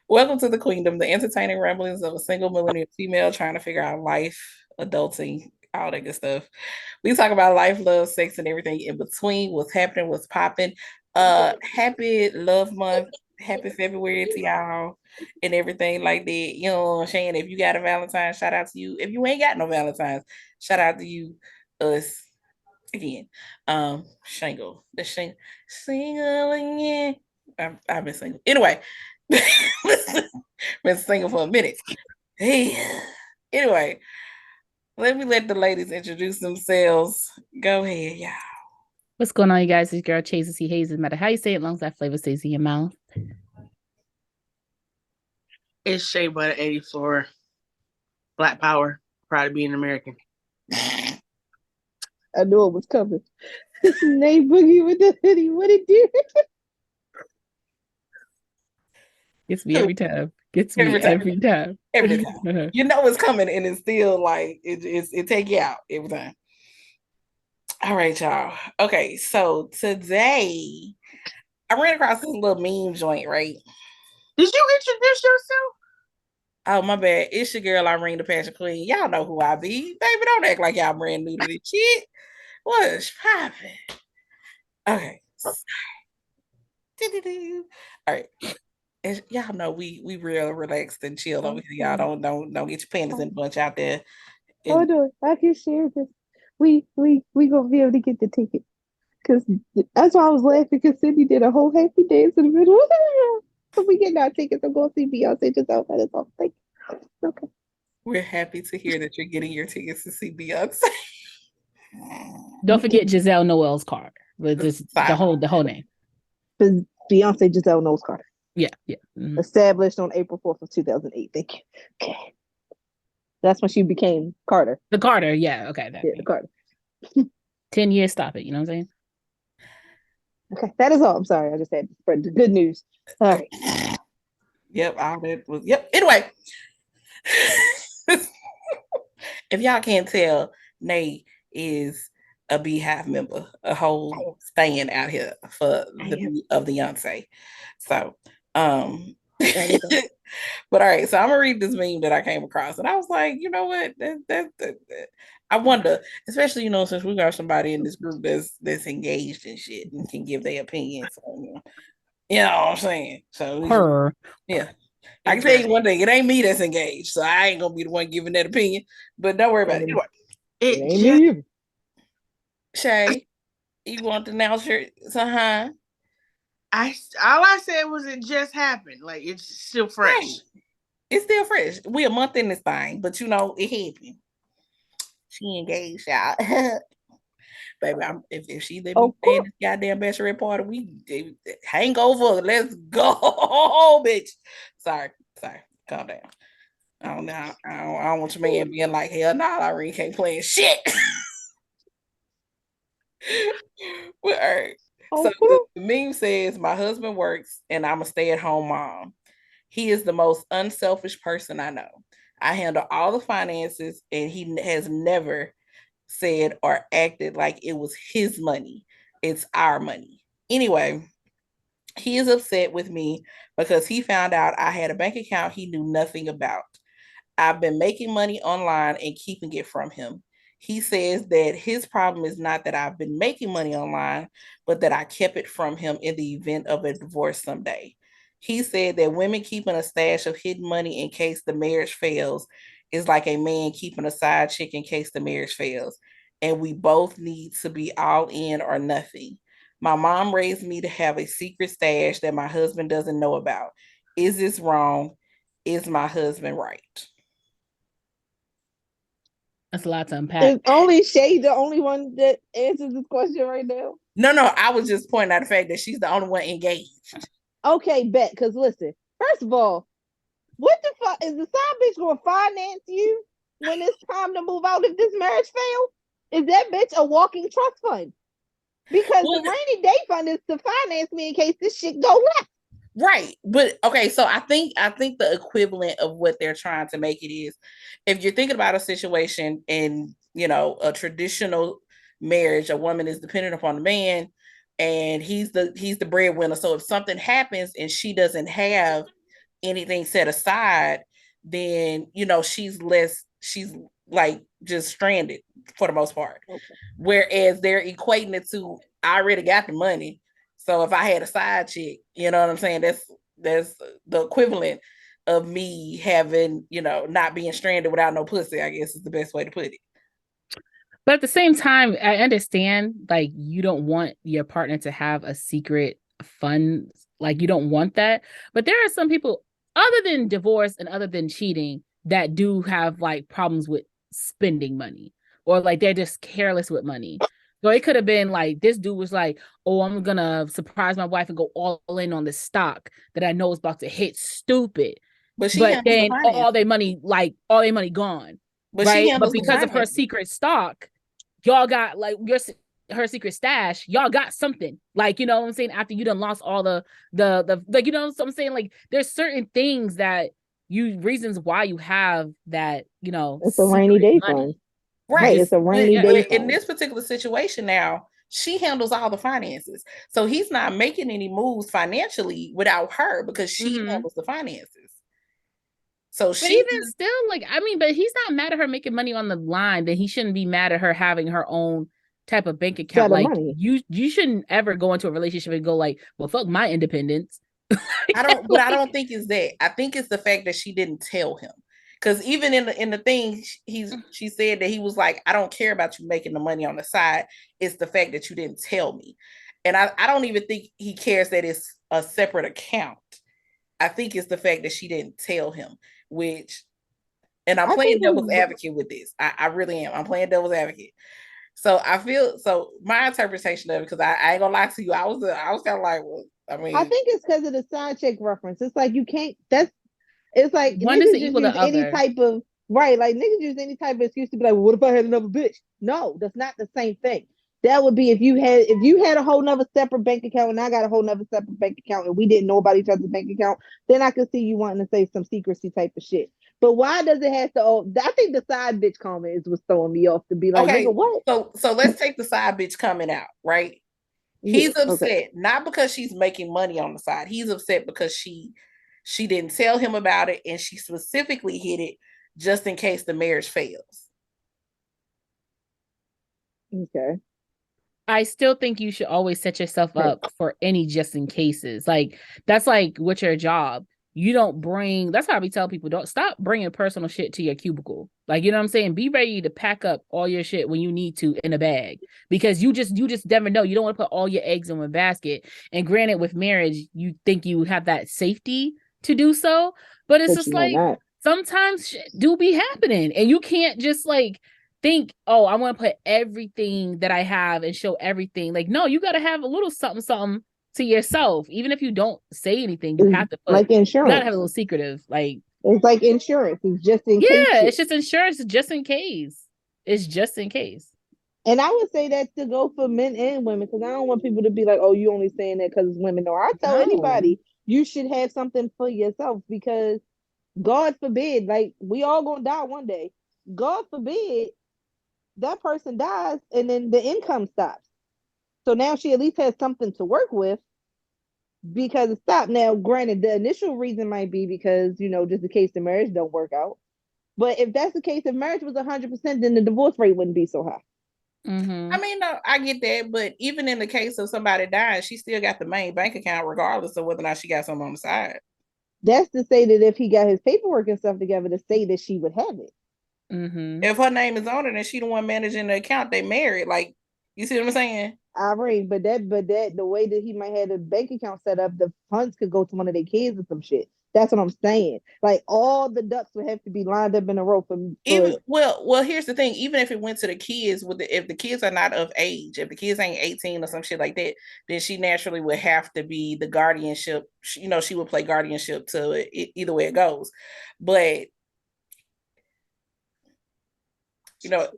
Welcome to the Queendom, the entertaining ramblings of a single millennial female trying to figure out life, adulting, all that good stuff. We talk about life, love, sex, and everything in between, what's happening, what's popping. Happy love month, happy February to y'all and everything like that. You know what I'm saying? If you got a Valentine, shout out to you. If you ain't got no Valentines, shout out to you, us again. Shingle. Single again. I've been single. Anyway. Been single for a minute. Hey. Anyway, let the ladies introduce themselves. Go ahead, y'all. What's going on, you guys? It's your girl Chase C. Hayes. No matter how you say it, as long as that flavor stays in your mouth. It's Shea Butta 84. Black Power. Proud to be an American. I knew it was coming. Nate Boogie with the hoodie. What it do? Gets me every time. Gets me every time. Every time. You know it's coming, and it's still like it take you out every time. All right, y'all. Okay, so today I ran across this little meme joint, right? Did you introduce yourself? Oh, my bad. It's your girl, Irene the Passion Queen. Y'all know who I be. Baby, don't act like y'all brand new to this shit. What's popping? Okay. All right. As y'all know, we real relaxed and chill over here. Y'all don't get your panties in a bunch out there. Hold on, I can share this. We gonna be able to get the ticket. Cause that's why I was laughing because Cindy did a whole happy dance in the middle. So we get our tickets. I'm going to see Beyonce just outside this whole thing. Okay. We're happy to hear that you're getting your tickets to see Beyonce. Don't forget Giselle Noel's card. But just the whole name. Beyonce Giselle Knowles Carter. Yeah. Mm-hmm. Established on April 4th of 2008. Thank you. Okay. That's when she became Carter. The Carter, yeah. Okay. The Carter. 10 years, stop it. You know what I'm saying? Okay, that is all. I'm sorry. I just had to spread the good news. All right. Yep, all that was Anyway. If y'all can't tell, Nate is a Beehive member, a whole stand out here for the of the Beyonce. So but all right, so I'm gonna read this meme that I came across, and I was like, you know what? I wonder, especially since we got somebody in this group that's engaged in shit and can give their opinions. So, you know what I'm saying? So yeah. I can tell you one thing, it ain't me that's engaged, so I ain't gonna be the one giving that opinion. But don't worry about it. Anyway, it ain't me. Shay, you want to announce your all I said was it just happened. Like it's still fresh. Right. It's still fresh. We a month in this thing, but it happened. She engaged, y'all. Baby, if she let me stay in this goddamn bachelorette party, we hangover. Let's go, bitch. Sorry. Calm down. I don't know. I don't want your man being like, hell no, I really can't play shit. Well, all right. So the meme says, my husband works and I'm a stay-at-home mom. He is the most unselfish person I know. I handle all the finances and he has never said or acted like it was his money. It's our money. Anyway, he is upset with me because he found out I had a bank account he knew nothing about. I've been making money online and keeping it from him. He says that his problem is not that I've been making money online, but that I kept it from him in the event of a divorce someday. He said that women keeping a stash of hidden money in case the marriage fails is like a man keeping a side chick in case the marriage fails. And we both need to be all in or nothing. My mom raised me to have a secret stash that my husband doesn't know about. Is this wrong? Is my husband right? That's a lot to unpack. Is only Shay the only one that answers this question right now? No, I was just pointing out the fact that she's the only one engaged. Okay, bet. Because listen, first of all, what the fuck is the side bitch going to finance you when it's time to move out if this marriage fails? Is that bitch a walking trust fund? Because the rainy day fund is to finance me in case this shit go left. Right. But okay, so I think the equivalent of what they're trying to make it is, if you're thinking about a situation in, a traditional marriage, a woman is dependent upon the man and he's the breadwinner. So if something happens and she doesn't have anything set aside, then she's like just stranded for the most part. Okay. Whereas they're equating it to, I already got the money, so if I had a side chick, you know what I'm saying, that's the equivalent of me having, not being stranded without no pussy, I guess is the best way to put it. But at the same time, I understand, like, you don't want your partner to have a secret fund. Like, you don't want that. But there are some people, other than divorce and other than cheating, that do have, like, problems with spending money. Or, like, they're just careless with money. So it could have been, like, this dude was like, oh, I'm going to surprise my wife and go all in on the stock that I know is about to hit stupid. But then all their money gone. But right? She handles but because of her secret stock, y'all got, like, her secret stash, y'all got something, like, you know what I'm saying, after you done lost all the like, you know what I'm saying, like, there's certain things that reasons why you have that, it's a rainy day fund, right? It's a rainy day fund. In this particular situation now, she handles all the finances, so he's not making any moves financially without her because she handles the finances. So but even still, like, I mean, but he's not mad at her making money on the line. Then he shouldn't be mad at her having her own type of bank account. Like, you shouldn't ever go into a relationship and go like, well, fuck my independence. I don't think it's that. I think it's the fact that she didn't tell him. Because even in the thing, she said that he was like, I don't care about you making the money on the side. It's the fact that you didn't tell me. And I don't even think he cares that it's a separate account. I think it's the fact that she didn't tell him, and I'm playing devil's advocate with this. I really am. I'm playing devil's advocate. So my interpretation of it, because I ain't gonna lie to you, I was kind of like, well, I mean, I think it's because of the side chick reference. It's like, you can't, it's like one doesn't equal the other. Any type of, right, like, niggas use any type of excuse to be like, well, what if I had another bitch? No, that's not the same thing. That would be if you had a whole nother separate bank account and I got a whole nother separate bank account and we didn't know about each other's bank account, then I could see you wanting to say some secrecy type of shit. But why does it have to? I think the side bitch comment is what's throwing me off, to be like, okay, nigga, what? So let's take the side bitch comment out, right? He's upset, not because she's making money on the side. He's upset because she didn't tell him about it, and she specifically hid it just in case the marriage fails. Okay. I still think you should always set yourself up for any just in cases. Like, that's like with your job. You don't bring, that's how we tell people, don't stop bringing personal shit to your cubicle. Like, you know what I'm saying? Be ready to pack up all your shit when you need to in a bag, because you just never know. You don't want to put all your eggs in one basket. And granted, with marriage, you think you have that safety to do so, but it's just like, sometimes shit do be happening, and you can't just like think, oh, I want to put everything that I have and show everything. Like, no, you got to have a little something to yourself. Even if you don't say anything, you have to put, like insurance. You got to have a little secretive. Like, it's like insurance. It's just in case. Yeah, it's just insurance. It's just in case. It's just in case. And I would say that to go for men and women, because I don't want people to be like, oh, you only saying that because it's women. No, I tell anybody, you should have something for yourself, because God forbid, like, we all gonna die one day. God forbid that person dies and then the income stops. So now she at least has something to work with because it stopped. Now, granted, the initial reason might be because, just in case the marriage don't work out. But if that's the case, if marriage was 100%, then the divorce rate wouldn't be so high. Mm-hmm. I mean, no, I get that, but even in the case of somebody dying, she still got the main bank account, regardless of whether or not she got something on the side. That's to say that if he got his paperwork and stuff together, to say that she would have it. Mm-hmm. If her name is on it and she the one managing the account, they married. Like, you see what I'm saying? I agree, but that the way that he might have the bank account set up, the funds could go to one of their kids or some shit. That's what I'm saying. Like, all the ducks would have to be lined up in a row for even. Well, here's the thing. Even if it went to the kids, if the kids are not of age, if the kids ain't 18 or some shit like that, then she naturally would have to be the guardianship. She would play guardianship to it, either way it goes. But Shea, no,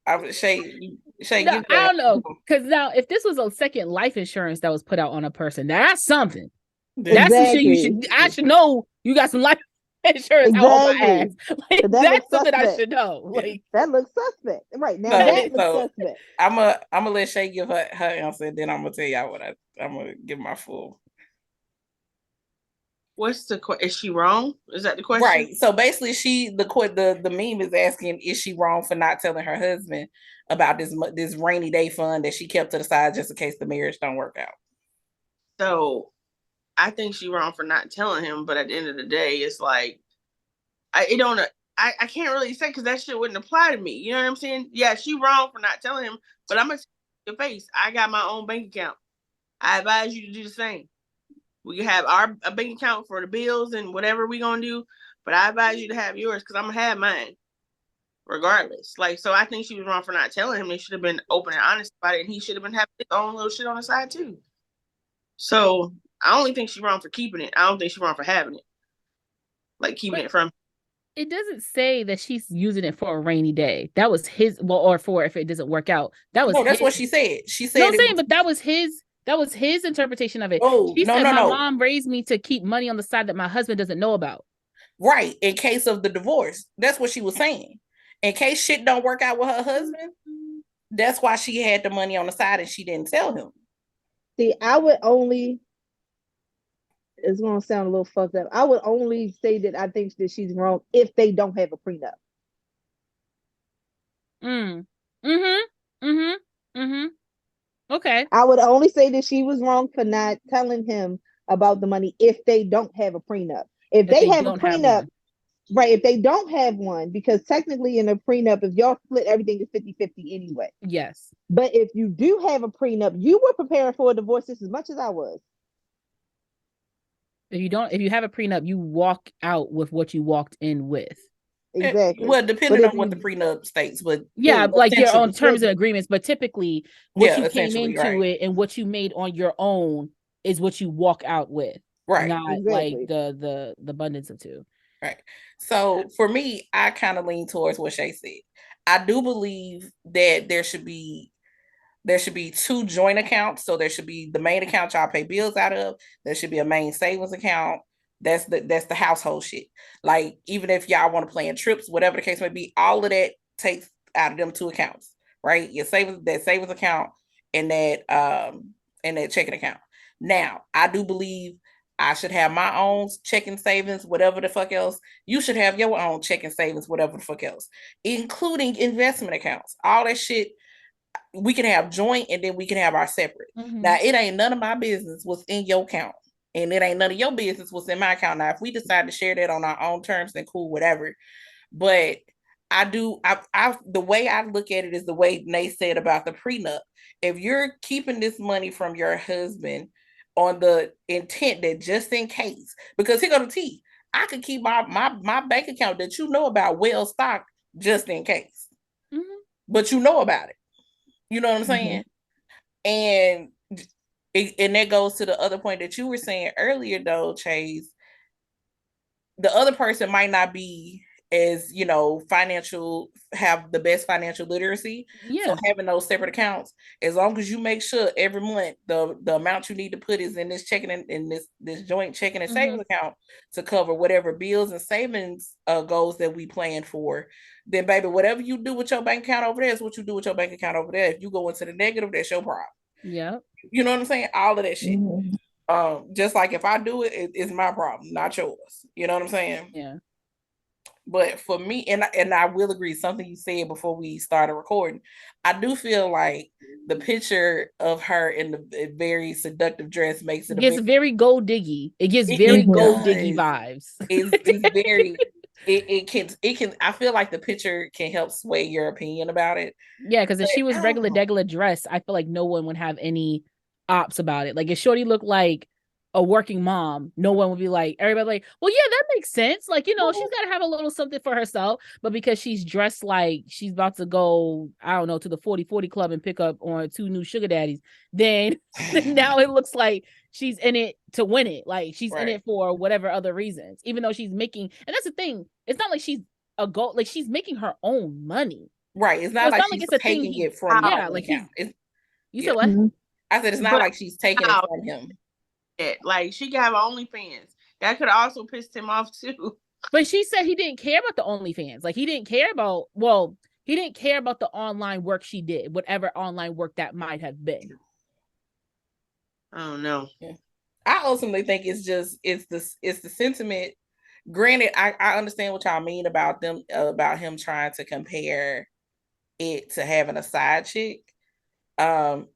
I don't know, because now if this was a second life insurance that was put out on a person, that's something. That's some shit I should know. You got some life insurance out on my ass. Like, that's something I should know. Like, that looks suspect, right now. That looks suspect. I'm gonna let Shea give her answer, and then I'm gonna tell y'all what I'm gonna give my full. What's the question? Is she wrong? Is that the question? Right. So basically, the meme is asking, is she wrong for not telling her husband about this rainy day fund that she kept to the side just in case the marriage don't work out? So I think she wrong for not telling him, but at the end of the day, it's like I can't really say because that shit wouldn't apply to me. You know what I'm saying? Yeah, she wrong for not telling him, but I'm gonna tell you in your face. I got my own bank account. I advise you to do the same. We can have our a bank account for the bills and whatever we gonna do, but I advise you to have yours because I'm gonna have mine regardless. Like, so I think she was wrong for not telling him. They should have been open and honest about it, and he should have been having his own little shit on the side too. So I only think she's wrong for keeping it. I don't think she's wrong for having it, like keeping it from. It doesn't say that she's using it for a rainy day. That was his, well, or for if it doesn't work out. That was that's what she said. She said, no, I'm saying, but that was his interpretation of it. Oh, she no, said, no, my no. mom raised me to keep money on the side that my husband doesn't know about. Right. In case of the divorce. That's what she was saying. In case shit don't work out with her husband, that's why she had the money on the side and she didn't tell him. See, I would only, it's going to sound a little fucked up. I would only say that I think that she's wrong if they don't have a prenup. Okay. I would only say that she was wrong for not telling him about the money if they don't have a prenup. If they have a prenup, right, if they don't have one, because technically in a prenup, if y'all split, everything is 50-50 anyway. Yes. But if you do have a prenup, you were preparing for a divorce just as much as I was. If you have a prenup, you walk out with what you walked in with. Exactly. Well, depending on what the prenup states, but yeah, like your own terms and agreements. But typically, what you came into it and what you made on your own is what you walk out with, right? Not like the abundance of two, right? So for me, I kind of lean towards what Shea said. I do believe that there should be two joint accounts. So there should be the main account y'all pay bills out of. There should be a main savings account. That's the household shit. Like, even if y'all want to plan trips, whatever the case may be, all of that takes out of them two accounts, right? Your savings account and that checking account. Now, I do believe I should have my own checking savings, whatever the fuck else. You should have your own checking savings, whatever the fuck else, including investment accounts. All that shit we can have joint and then we can have our separate. Now, it ain't none of my business what's in your account, and it ain't none of your business what's in my account. Now, if we decide to share that on our own terms, then cool, whatever. But I the way I look at it is the way Nate said about the prenup. If you're keeping this money from your husband on the intent that just in case, because here go the T, I could keep my bank account that you know about well stocked just in case. But you know about it. You know what I'm saying? And that goes to the other point that you were saying earlier, though, Chase. The other person might not be as, have the best financial literacy. Yeah. So having those separate accounts, as long as you make sure every month the amount you need to put is in this checking in this joint checking and savings account to cover whatever bills and savings goals that we plan for, then baby, whatever you do with your bank account over there is what you do with your bank account over there. If you go into the negative, that's your problem. Yeah. You know what I'm saying? All of that shit. Just like if I do it, it's my problem, not yours. You know what I'm saying? Yeah. But for me, and I will agree, something you said before we started recording, I do feel like the picture of her in the very seductive dress makes it very gold diggy. It gives very gold diggy vibes. It's very it can I feel like the picture can help sway your opinion about it. Yeah, because if she was regular dress, I feel like no one would have any ops about it. Like if Shorty looked like a working mom, no one would be like, everybody like, well, yeah, that makes sense. Like, she's got to have a little something for herself. But because she's dressed like she's about to go, I don't know, to the 40/40 club and pick up on 2 new sugar daddies, then now it looks like she's in it to win it. Like she's in it for whatever other reasons, even though she's making, and that's the thing. It's not like she's a goal, like she's making her own money. Right. It's not like she's taking it from him. Like you said what? I said it's not like she's taking it from him. Like she got OnlyFans. That could have also pissed him off too. But she said he didn't care about the OnlyFans. Like he didn't care about the online work she did, whatever online work that might have been. Oh no. Yeah. I ultimately think it's the sentiment. Granted, I understand what y'all mean about him trying to compare it to having a side chick. Um,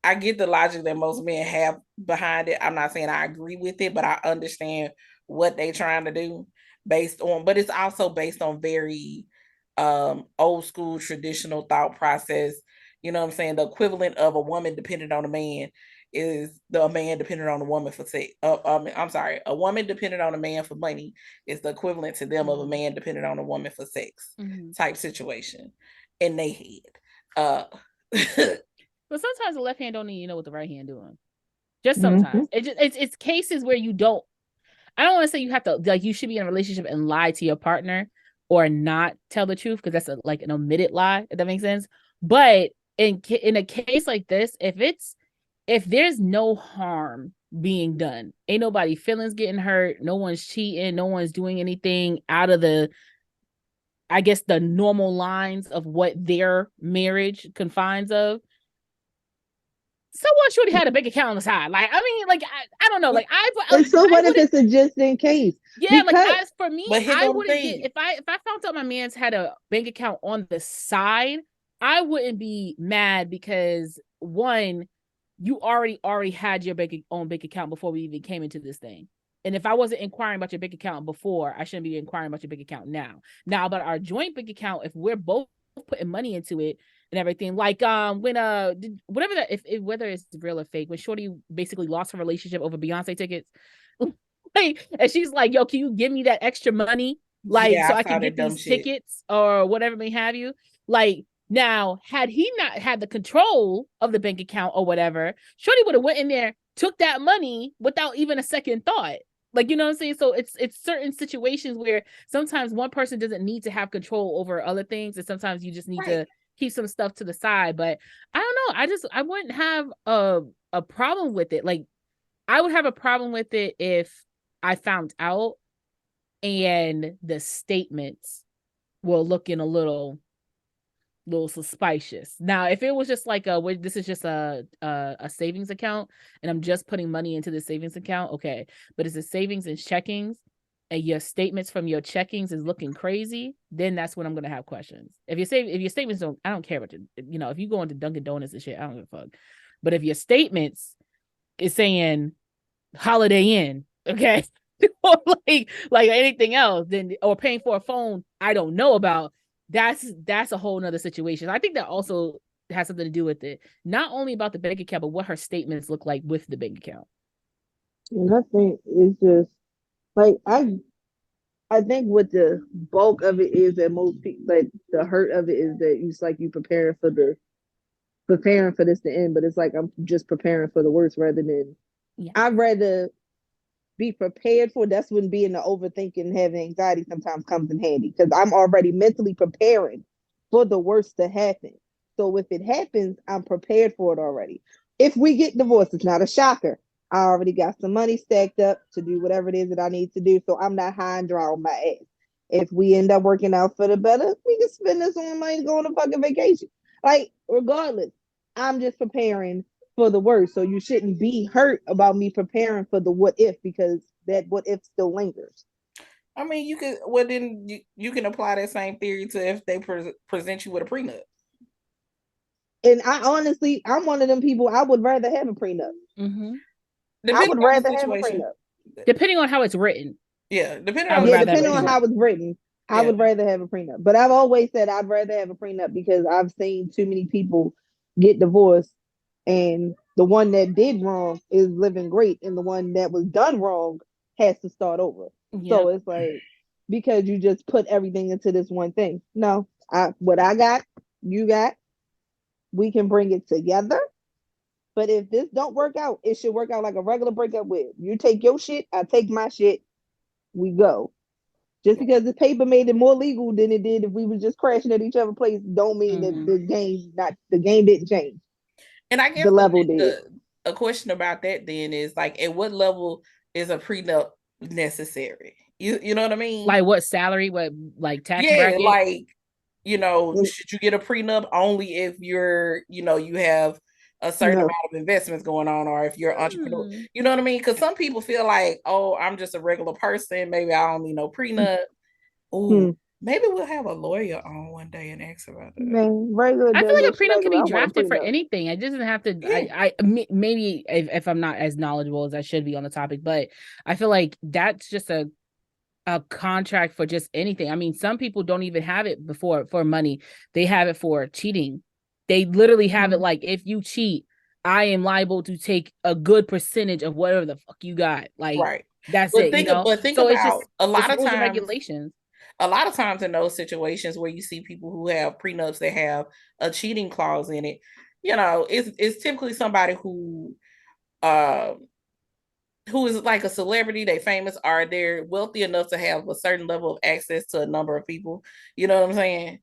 I get the logic that most men have behind it. I'm not saying I agree with it, but I understand what they're trying to do but it's also based on very old school traditional thought process. You know what I'm saying? The equivalent of a woman dependent on a man is a man dependent on a woman for sex. I'm sorry, a woman dependent on a man for money is the equivalent to them of a man dependent on a woman for sex type situation in their head. But sometimes the left hand don't even know what the right hand doing. Just sometimes. It's cases where you don't. I don't want to say you have to, like, you should be in a relationship and lie to your partner or not tell the truth, because that's like an omitted lie, if that makes sense. But in a case like this, if there's no harm being done, ain't nobody feelings getting hurt, no one's cheating, no one's doing anything out of the, I guess, the normal lines of what their marriage confines of. Someone should have had a bank account on the side. Like, I mean, like, I don't know. Like, and so what if it's a just in case? Yeah, because, like, as for me, I wouldn't get if I found out my man's had a bank account on the side, I wouldn't be mad, because one, you already had your own bank account before we even came into this thing. And if I wasn't inquiring about your bank account before, I shouldn't be inquiring about your bank account now. Now, about our joint bank account, if we're both putting money into it and everything, like when whatever that, if whether it's real or fake, when Shorty basically lost her relationship over Beyonce tickets, like, and she's like, "Yo, can you give me that extra money, like, so I can get these tickets or whatever may have you?" Like, now, had he not had the control of the bank account or whatever, Shorty would have went in there, took that money without even a second thought. Like, you know what I'm saying? So it's certain situations where sometimes one person doesn't need to have control over other things, and sometimes you just need to keep some stuff to the side. But I don't know. I wouldn't have a problem with it. Like, I would have a problem with it if I found out and the statements were looking a little suspicious. Now, if it was just like this is just a savings account and I'm just putting money into the savings account, okay. But it's a savings and checkings, and your statements from your checkings is looking crazy, then that's when I'm gonna have questions. If your statements don't, I don't care about if you go into Dunkin' Donuts and shit, I don't give a fuck. But if your statements is saying Holiday Inn, okay, or like anything else, then, or paying for a phone I don't know about, that's a whole nother situation. I think that also has something to do with it, not only about the bank account, but what her statements look like with the bank account. And I think it's just like I think what the bulk of it is that most people, like, the hurt of it is that it's like you preparing for this to end, but it's like I'm just preparing for the worst rather than I'd rather be prepared for. That's when being the overthinking and having anxiety sometimes comes in handy, because I'm already mentally preparing for the worst to happen. So if it happens, I'm prepared for it already. If we get divorced, it's not a shocker. I already got some money stacked up to do whatever it is that I need to do. So I'm not high and dry on my ass. If we end up working out for the better, we can spend this on money to go on a fucking vacation. Like, regardless, I'm just preparing for the worst. So you shouldn't be hurt about me preparing for the what if, because that what if still lingers. I mean, you can apply that same theory to if they present you with a prenup. And I'm one of them people. I would rather have a prenup. Mm-hmm. I would rather have a prenup, depending on how it's written. Yeah, depending on how it's written. I would rather have a prenup. But I've always said I'd rather have a prenup because I've seen too many people get divorced, and the one that did wrong is living great, and the one that was done wrong has to start over. Yep. So it's like, because you just put everything into this one thing. No, what I got, you got, we can bring it together. But if this don't work out, it should work out like a regular breakup with. You take your shit, I take my shit, we go. Just because the paper made it more legal than it did if we was just crashing at each other's place, don't mean that the game didn't change. And I guess the level did. A question about that then is like, at what level is a prenup necessary? You know what I mean? Like what salary, what like tax bracket? Like, should you get a prenup only if you're, you have a certain amount of investments going on, or if you're an entrepreneur. You know what I mean? Because some people feel like, oh, I'm just a regular person. Maybe I don't need no prenup. Ooh, maybe we'll have a lawyer on one day and ask about that. Man, regular. I feel like a prenup can be drafted for anything. It doesn't have to. Yeah. Maybe if I'm not as knowledgeable as I should be on the topic, but I feel like that's just a contract for just anything. I mean, some people don't even have it before for money. They have it for cheating. They literally have it like, if you cheat, I am liable to take a good percentage of whatever the fuck you got. Like, that's it. But think about it's just, a lot of times regulations. A lot of times in those situations where you see people who have prenups that have a cheating clause in it, it's typically somebody who is like a celebrity, they famous, or they're wealthy enough to have a certain level of access to a number of people. You know what I'm saying?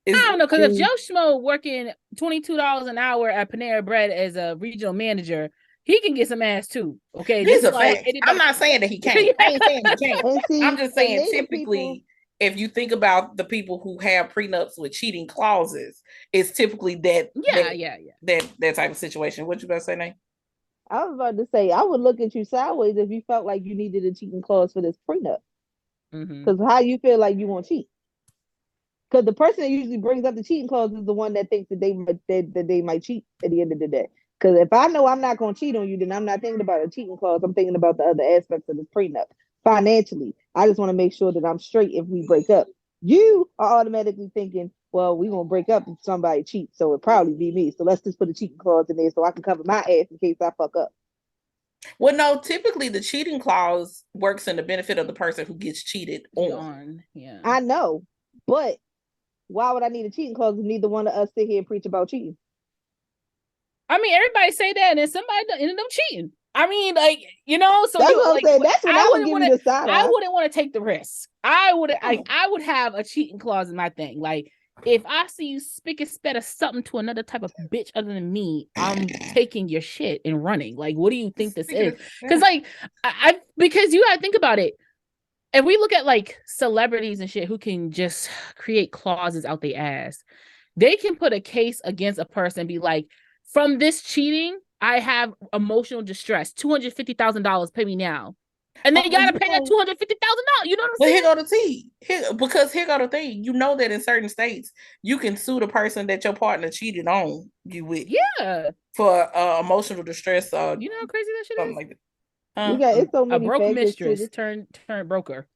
I don't know, because if Joe Schmo working $22 an hour at Panera Bread as a regional manager, he can get some ass too. Okay, this is a fact. I'm not saying that he can't. I ain't saying he can't. I'm just saying typically, if you think about the people who have prenups with cheating clauses, it's typically that type of situation. What you about to say, Nate? I was about to say, I would look at you sideways if you felt like you needed a cheating clause for this prenup. Because how you feel like you won't cheat? Because the person that usually brings up the cheating clause is the one that thinks that they might cheat at the end of the day. Because if I know I'm not going to cheat on you, then I'm not thinking about a cheating clause. I'm thinking about the other aspects of this prenup. Financially, I just want to make sure that I'm straight if we break up. You are automatically thinking, well, we're going to break up if somebody cheats, so it'll probably be me. So let's just put a cheating clause in there so I can cover my ass in case I fuck up. Well, no, typically the cheating clause works in the benefit of the person who gets cheated on. Yeah, I know, but why would I need a cheating clause if neither one of us sit here and preach about cheating? I mean, everybody say that, and then somebody ended up cheating. I mean, like, so that's what I'm saying. That's what I would give you the side. I wouldn't want to take the risk. I would have a cheating clause in my thing. Like, if I see you spick and spat or something to another type of bitch other than me, I'm taking your shit and running. Like, what do you think this is? Because, like, because you gotta think about it. If we look at like celebrities and shit who can just create clauses out their ass, they can put a case against a person and be like, from this cheating, I have emotional distress. $250,000, pay me now. And then you gotta pay that $250,000. You know what I'm saying? But here go the tea. Here go the thing. You know that in certain states, you can sue the person that your partner cheated on you with. Yeah. For emotional distress. You know how crazy that shit is? Like that. It's so many a broke mistress turned broker.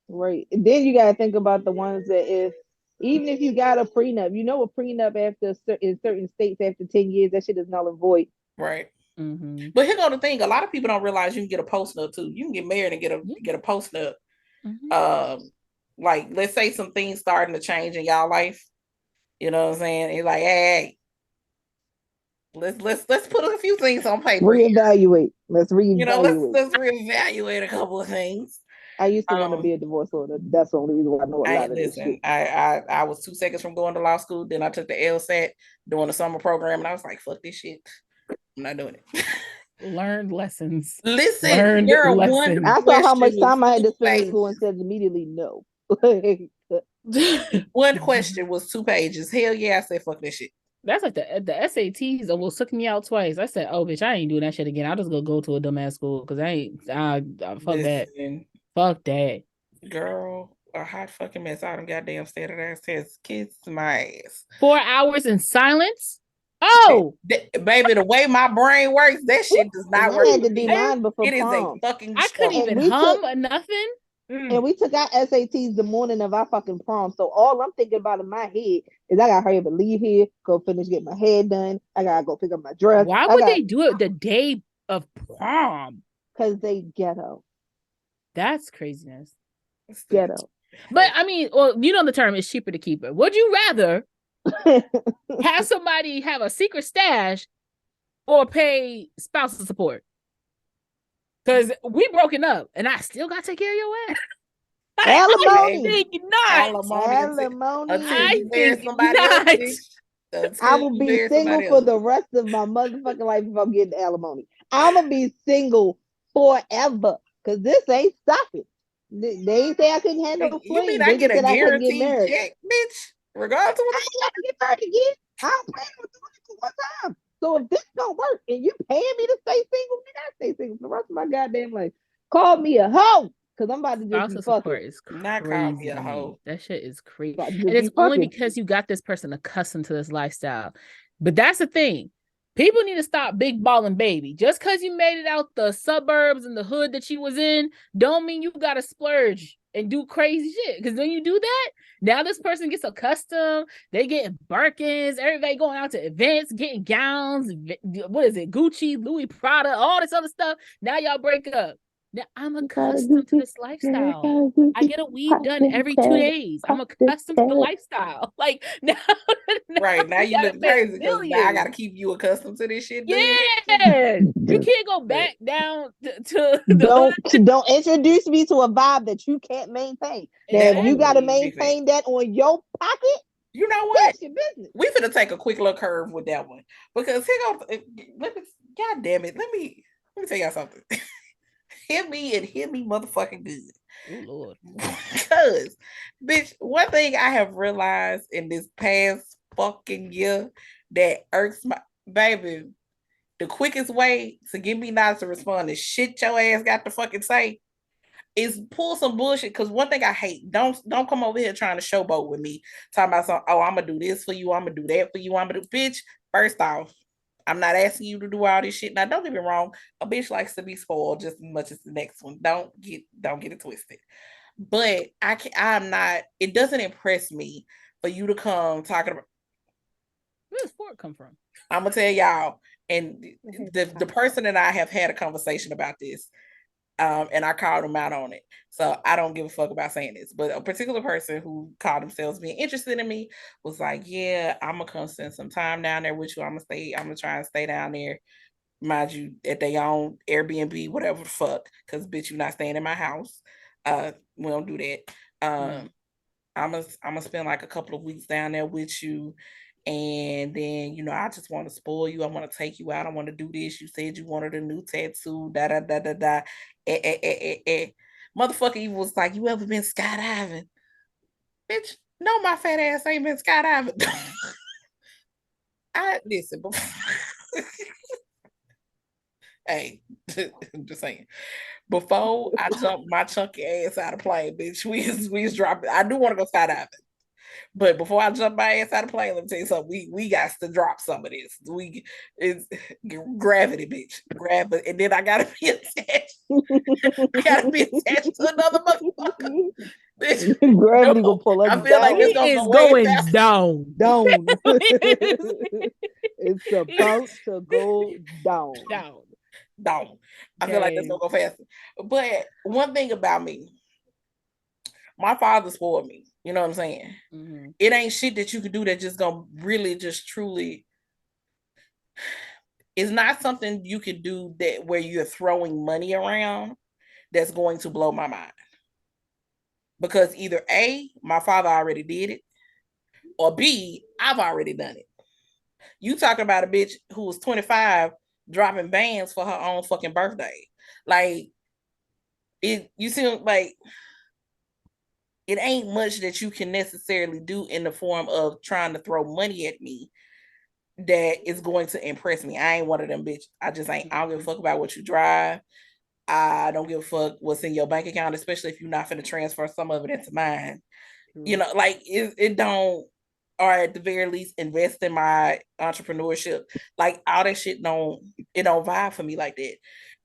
Right. And then you gotta think about the ones that even if you got a prenup, a prenup in certain states after 10 years, that shit is null and void. Right. But here go the thing: a lot of people don't realize you can get a postnup too. You can get married and get a postnup. Like, let's say some things starting to change in y'all life. You know what I'm saying? It's like, hey, let's put a few things on paper. Reevaluate. Let's reevaluate. Let's reevaluate a couple of things. I used to want to be a divorce lawyer. That's the only reason why I know a lot of this shit. I was 2 seconds from going to law school. Then I took the LSAT doing the summer program, and I was like, "Fuck this shit. I'm not doing it." Learned lessons. Listen, one. I saw how much time I had to spend in school and said immediately no. One question was 2 pages. Hell yeah, I said fuck this shit. That's like the SATs almost took me out twice. I said, "Oh, bitch, I ain't doing that shit again. I'm just gonna go to a dumbass school because fuck that. Fuck that, girl. A hot fucking mess. I done goddamn standard ass test. Kiss my ass. 4 hours in silence. Oh, baby, the way my brain works, that shit does not work. I had to do mine before it prom. Is a fucking. I couldn't even hum nothing. And we took our SATs the morning of our fucking prom. So all I'm thinking about in my head is I gotta hurry up and leave here, go finish getting my hair done. I gotta go pick up my dress. Why would they do it the day of prom? Because they ghetto. That's craziness. Ghetto. But I mean, well, the term is cheaper to keep it. Would you rather have somebody have a secret stash or pay spousal support? Because we broken up and I still got to take care of your ass. Alimony. I think not. Alimony. I think not. I will be single for the rest of my motherfucking life if I'm getting alimony. I'm going to be single forever because this ain't stopping. They ain't say I couldn't handle the You mean I get a guaranteed check, bitch? Regardless of what I gotta get married again. I don't plan on doing it for one time. So if this don't work and you paying me to stay single, then I stay single for the rest of my goddamn life. Call me a hoe. Cause I'm about to just be Spousal fucking. support is Not call me crazy a to me. hoe. That shit is crazy. About to And just it's be only fucking. because you got this person accustomed to this lifestyle. But that's the thing. People need to stop big balling, baby. Just because you made it out the suburbs and the hood that you was in, don't mean you gotta splurge and do crazy shit. Because when you do that, now this person gets accustomed. They getting Birkins, everybody going out to events, getting gowns. What is it? Gucci, Louis Prada, all this other stuff. Now y'all break up. Now I'm accustomed to this lifestyle. I get a weave done every 2 days. I'm accustomed to the lifestyle. Like now, Right now we you gotta look pay crazy because now I gotta millions. keep you accustomed to this shit. Yeah, you can't go back down to the Don't introduce me to a vibe that you can't maintain. Now, if you got to maintain that on your pocket, you know what? That's your business. We finna take a quick little curve with that one because here goes. God damn it, let me tell y'all something. Hit me motherfucking good. Oh Lord. Because, bitch, one thing I have realized in this past fucking year that irks my baby, the quickest way to get me not to respond to shit your ass got to fucking say is pull some bullshit. Because one thing I hate, don't come over here trying to showboat with me, talking about something, oh, I'm gonna do this for you, I'm gonna do that for you, I'm gonna do, bitch, first off, I'm not asking you to do all this shit. Now, don't get me wrong, a bitch likes to be spoiled just as much as the next one. Don't get it twisted. But I'm not, it doesn't impress me for you to come talking about. Where does Ford come from? I'm gonna tell y'all, and the person and I have had a conversation about this, and I called him out on it. So I don't give a fuck about saying this. But a particular person who called themselves being interested in me was like, yeah, I'm gonna come spend some time down there with you. I'm gonna try and stay down there. Mind you, at their own Airbnb, whatever the fuck, because bitch, you're not staying in my house. We don't do that. I'm gonna spend like a couple of weeks down there with you. And then, I just want to spoil you. I want to take you out. I want to do this. You said you wanted a new tattoo. Da da da da da. Motherfucker, he was like, you ever been skydiving? Bitch, no, my fat ass ain't been skydiving. I listen, but hey, I'm just saying. Before I jumped my chunky ass out of plane, bitch, we was dropping. I do want to go skydiving. But before I jump my ass out of plane, let me tell you something. We got to drop some of this. It's gravity, bitch. Gravity, and then I gotta be attached. I gotta be attached to another motherfucker. Bitch, gravity gonna pull us I feel like it's gonna go way faster. down. It's about to go down. Down. I feel like it's gonna go faster. But one thing about me, my father spoiled me. You know what I'm saying? Mm-hmm. It ain't shit that you could do that just gonna really just truly. It's not something you could do that where you're throwing money around that's going to blow my mind. Because either A, my father already did it, or B, I've already done it. You talking about a bitch who was 25 dropping bands for her own fucking birthday. Like, you see, like, it ain't much that you can necessarily do in the form of trying to throw money at me that is going to impress me. I ain't one of them bitch. I don't give a fuck about what you drive. I don't give a fuck what's in your bank account, especially if you're not finna transfer some of it into mine. Like it don't, or at the very least, invest in my entrepreneurship. Like all that shit don't vibe for me like that.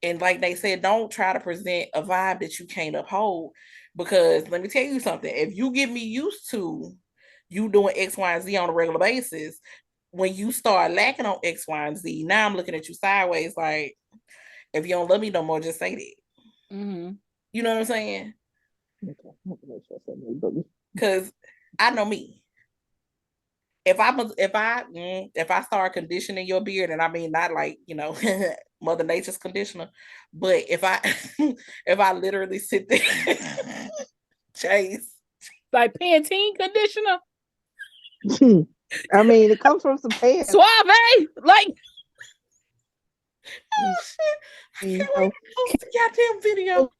And like they said, don't try to present a vibe that you can't uphold. Because let me tell you something, if you get me used to you doing X, Y, and Z on a regular basis, when you start lacking on X, Y, and Z, now I'm looking at you sideways like, if you don't love me no more, just say that. Mm-hmm. You know what I'm saying? Because I know me. If I start conditioning your beard, and I mean not like Mother Nature's conditioner, but if I literally sit there, Chase, like Pantene conditioner. I mean, it comes from some pants. Suave, like. Oh shit! I can't wait to post the goddamn video.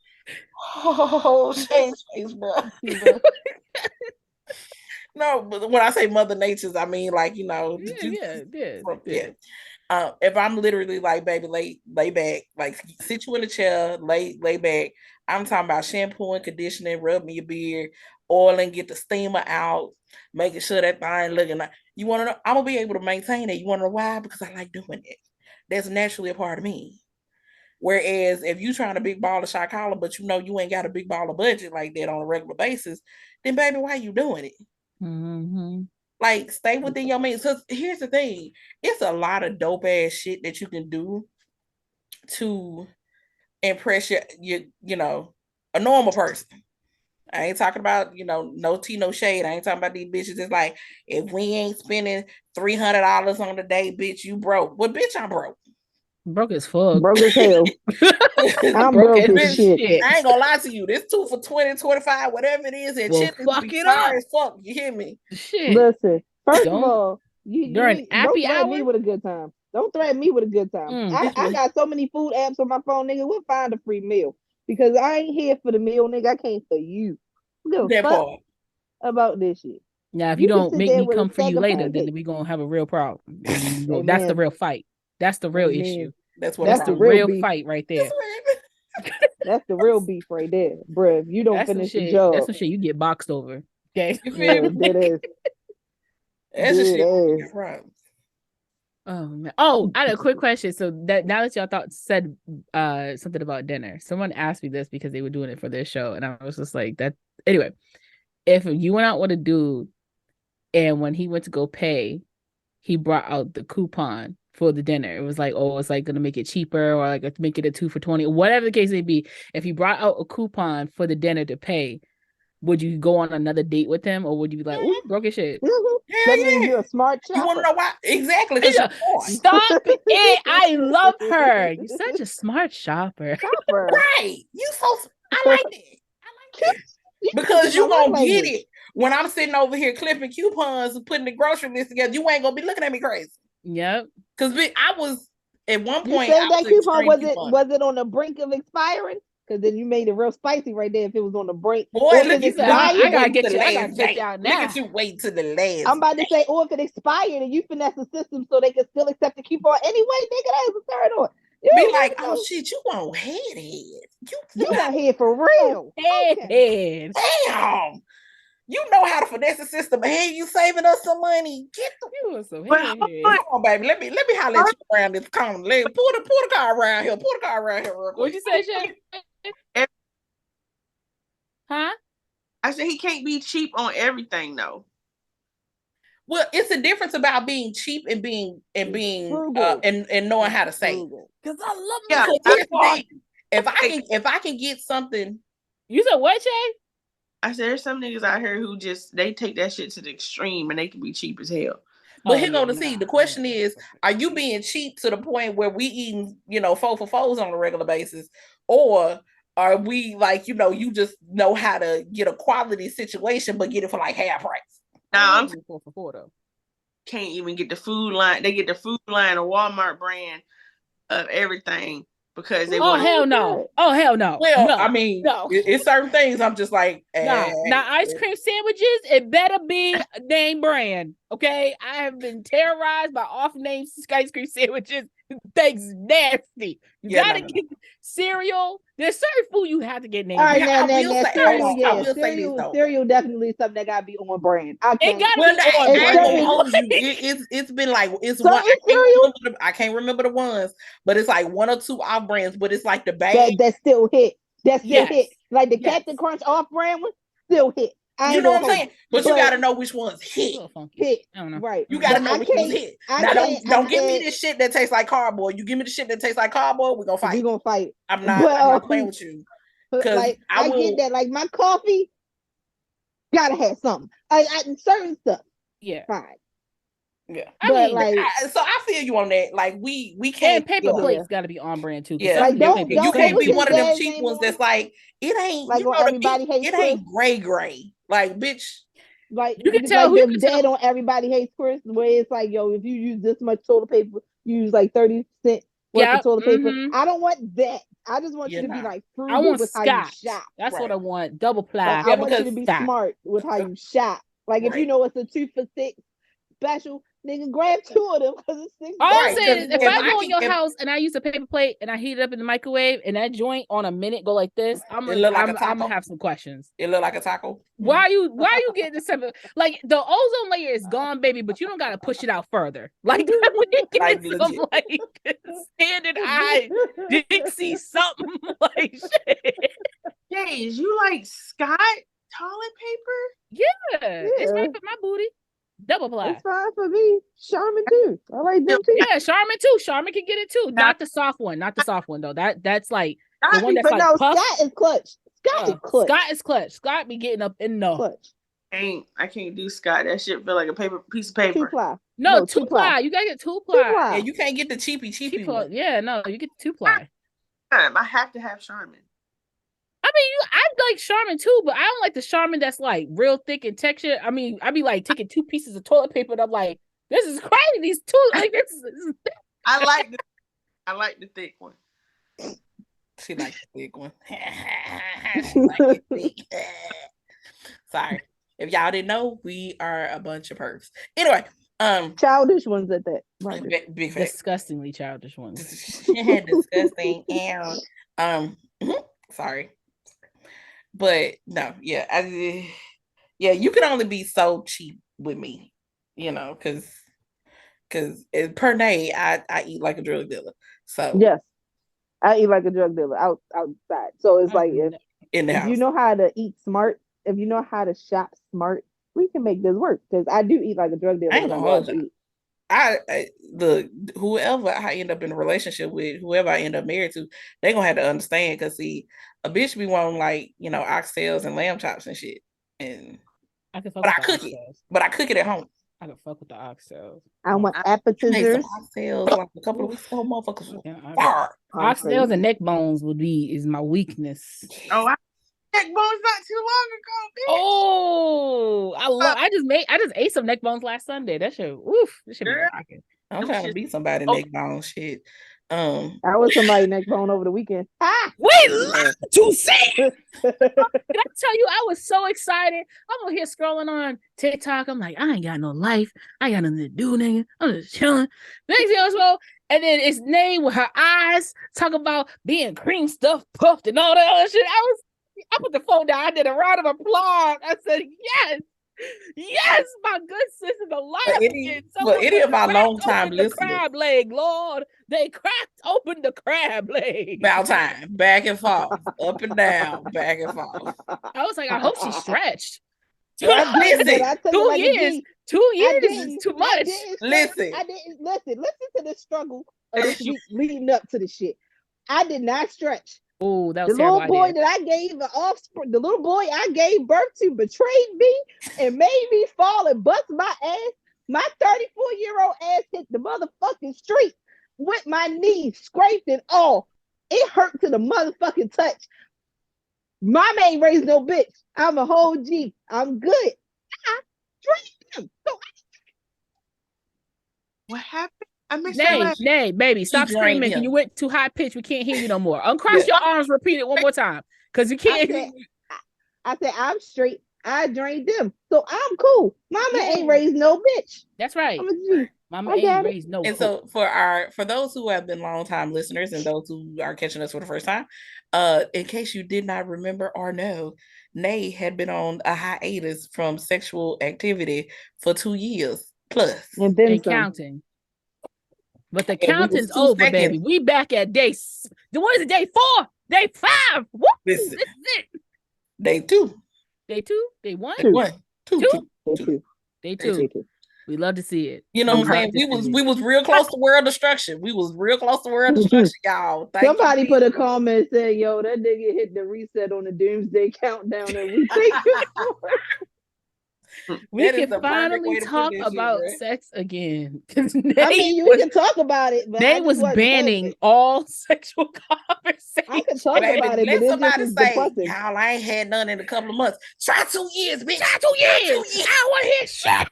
Oh, Shane's face, bro. No, but when I say Mother Nature's, I mean like Yeah. If I'm literally like, baby, lay back, like sit you in a chair, lay back. I'm talking about shampoo and conditioning, rub me your beard, oil and get the steamer out, making sure that thing looking like. You want to know? I'm gonna be able to maintain it. You want to know why? Because I like doing it. That's naturally a part of me. Whereas if you trying to big ball of shot collar, but you ain't got a big ball of budget like that on a regular basis, then baby, why you doing it? Mm-hmm. Like, stay within your means. So here's the thing: it's a lot of dope ass shit that you can do to impress a normal person. I ain't talking about no tea, no shade. I ain't talking about these bitches. It's like, if we ain't spending $300 on the day, bitch, you broke. Well, bitch, I'm broke. Broke as fuck. Broke as hell. I'm broke as shit. I ain't gonna lie to you. This 2 for 20, 25, whatever it is, and shit fuck be it fire up. as fuck. You hear me? Shit. Listen, first of all, during don't happy threaten me hour? with a good time. Don't threaten me with a good time. I got so many food apps on my phone, nigga. We'll find a free meal because I ain't here for the meal, nigga. I came for you. That part about this shit. Now, if you don't make me come for you later, pancake. then we gonna have a real problem. That's the real fight. That's the real issue. That's the real fight right there. That's the real beef right there, bro. If you don't finish the job, that's some shit you get boxed over. Okay, you feel me? That is. That's the shit. Oh man. Oh, I had a quick question. So that now that y'all said something about dinner, someone asked me this because they were doing it for their show, and I was just like that. Anyway, if you went out with a dude, and when he went to go pay, he brought out the coupon for the dinner. It was like, oh, it's like gonna make it cheaper, or like make it a 2 for 20, whatever the case may be. If he brought out a coupon for the dinner to pay, would you go on another date with him, or would you be like, oh, you broke as shit? That means you're a smart shopper. You want to know why? Exactly. Stop it. I love her. You're such a smart shopper. Right. You so I like it. Because you gonna get it when I'm sitting over here clipping coupons and putting the grocery list together. You ain't gonna be looking at me crazy. Yep. Because I was at one point. You say that coupon was it on the brink of expiring? Because then you made it real spicy right there. If it was on the brink, boy, look at I gotta get you. I gotta take you out now. Look at you wait to the last. I'm about to say, or if it expired and you finesse the system so they can still accept the coupon anyway, nigga, that was a third on. Be like, oh shit, you want head. You want head for real. Head. Okay. Damn. You know how to finesse the system. Hey, you saving us some money. Get the some head. Come on, baby. Let me holler at you around this corner. Pull the car around here. Pull the car around here real quick. What'd you say, Shay? Huh? I said he can't be cheap on everything though. Well, it's a difference about being cheap and being and knowing how to save. Because I love if I can get something. You said what, Shay? I said there's some niggas out here who just they take that shit to the extreme and they can be cheap as hell. But here go to see. The question is, are you being cheap to the point where we eating, 4 for 4s on a regular basis? Or are we like, you just know how to get a quality situation, but get it for like half price? Nah, I'm 4 for 4 though. Can't even get the food line. They get the food line, a Walmart brand of everything. Because they want hell no. Oh hell no. Well, no. I mean, it's certain things I'm just like, now ice cream sandwiches, it better be a name brand. Okay, I have been terrorized by off-name ice cream sandwiches. Things nasty. You gotta get cereal. There's certain food you have to get named. All right, cereal definitely something that gotta be on brand. It gotta be on brand. It's been like one. I can't remember the ones, but it's like 1 or 2 off brands. But it's like the bag that still hit. That still hit. Like the Captain Crunch off brand one still hit. You know what I'm saying? But you got to know which ones hit. I don't know. Right. You got to know which ones hit. Now, don't give me this shit that tastes like cardboard. You give me the shit that tastes like cardboard, we're going to fight. We're going to fight. I'm not playing with you. Like, I get that. Like, my coffee got to have something. Certain stuff. Yeah. Fine. Yeah. So I feel you on that. Like, we And can't. paper plates got to be on brand, too. Yeah. Like, you can't be one of them cheap ones that's like, it ain't, like, everybody hates it ain't gray. Like, bitch. Like, you can tell like who dead on Everybody Hates Chris, where it's like, yo, if you use this much toilet paper, you use like 30 cents worth of toilet paper. I don't want that. I just want you to be like frugal with how you shop. That's what I want. Double ply. Like, I want you to be smart with how you shop. Like if you know it's a 2 for $6 special, nigga, grab 2 of them because it's $6. All I'm Right, saying is, 'cause if if I I go can in your get- house and I use a paper plate and I heat it up in the microwave and that joint on a minute go like this, I'm It look like a gonna taco? have some questions. It look like a taco. Why are you getting this type of, like, the ozone layer is gone, baby, but you don't gotta push it out further. Like when you get Like, some legit. like standard eye Dixie something like shit. Jays, you like Scott toilet paper? Yeah, it's right for my booty. Double ply. It's fine for me. Charmin too. I like them too. Yeah, Charmin too. Charmin can get it too. Not the soft one. Not the soft one though. That's like the one that's But like no, puff. Scott is clutch. Scott is clutch. Scott is clutch. Scott be getting up in the Clutch. I can't do Scott. That shit feel like a piece of paper. 2-ply. No, 2-ply. You gotta get 2-ply. Yeah, you can't get the cheapy one. Yeah, no, you get 2-ply. I have to have Charmin. I mean, I like Charmin too, but I don't like the Charmin that's like real thick in texture. I mean, I be like taking 2 pieces of toilet paper and I'm like, this is crazy. These two, like this is I like the thick one. She likes the big one. She like it big. Sorry. If y'all didn't know, we are a bunch of pervs. Anyway, childish ones at that. Right. big fact. disgustingly childish ones. Disgusting. And sorry. But no, yeah, you can only be so cheap with me, you know, because per day I eat like a drug dealer. So yes, I eat like a drug dealer outside. So it's like if you know how to eat smart, if you know how to shop smart, we can make this work. Because I do eat like a drug dealer. I ain't gonna hold you. Whoever I end up in a relationship with, whoever I end up married to, they gonna have to understand. Because see, a bitch be wanting like oxtails and lamb chops and shit, and I cook it at home. I can fuck with the oxtails. I want appetizers. Oxtails like a couple of weeks ago, motherfuckers. Oxtails and neck bones is my weakness. Oh, neck bones not too long ago, bitch. Oh, I just ate some neck bones last Sunday. That shit, oof, that shit be rocking. I'm trying to beat somebody neck bone shit. I was somebody neck bone over the weekend. Wait, to say. Can I tell you, I was so excited. I'm over here scrolling on TikTok. I'm like, I ain't got no life. I ain't got nothing to do, nigga. I'm just chilling. Next thing I know, and then it's Nay with her eyes talking about being cream stuffed, puffed, and all that other shit. I put the phone down. I did a round of applause. I said, yes, my good sister, the light. Any of my long time listeners, crab leg, Lord, they cracked open the crab leg. About time, back and forth, up and down, back and forth. I was like, I hope she stretched. 2 years. 2 years is too much. Listen to the struggle of this week leading up to the shit. I did not stretch. Oh, that was the little boy that I gave the offspring, the little boy I gave birth to betrayed me and made me fall and bust my ass. My 34-year-old ass hit the motherfucking street with my knees scraped and all. It hurt to the motherfucking touch. Mama ain't raised no bitch. I'm a whole G. I'm good. I drained him. So what happened? I missed Nay, baby, stop screaming. You went too high pitch. We can't hear you no more. Uncross your arms. Repeat it one more time, because you can't. I said I'm straight. I drained them, so I'm cool. Mama ain't raised no bitch. That's right. Mama ain't raised no. And so for those who have been long-time listeners and those who are catching us for the first time, in case you did not remember or know, Nay had been on a hiatus from sexual activity for 2 years plus, and counting. But the counting's over, baby. We back at day. What is it? Day 4, day 5. What? This is it. Day 2. Day 2. Day 1. Day 2. We love to see it. You know what I'm saying? We was real close to world destruction. Y'all. Somebody put a comment and said, "Yo, that nigga hit the reset on the doomsday countdown," and we think we can finally talk about sex again. I mean, we can talk about it, but they was banning all sexual conversation. I can talk about it, let but somebody say, depressing. "Y'all, I ain't had none in a couple of months." Try 2 years, bitch. Try 2 years. I want to hear shit.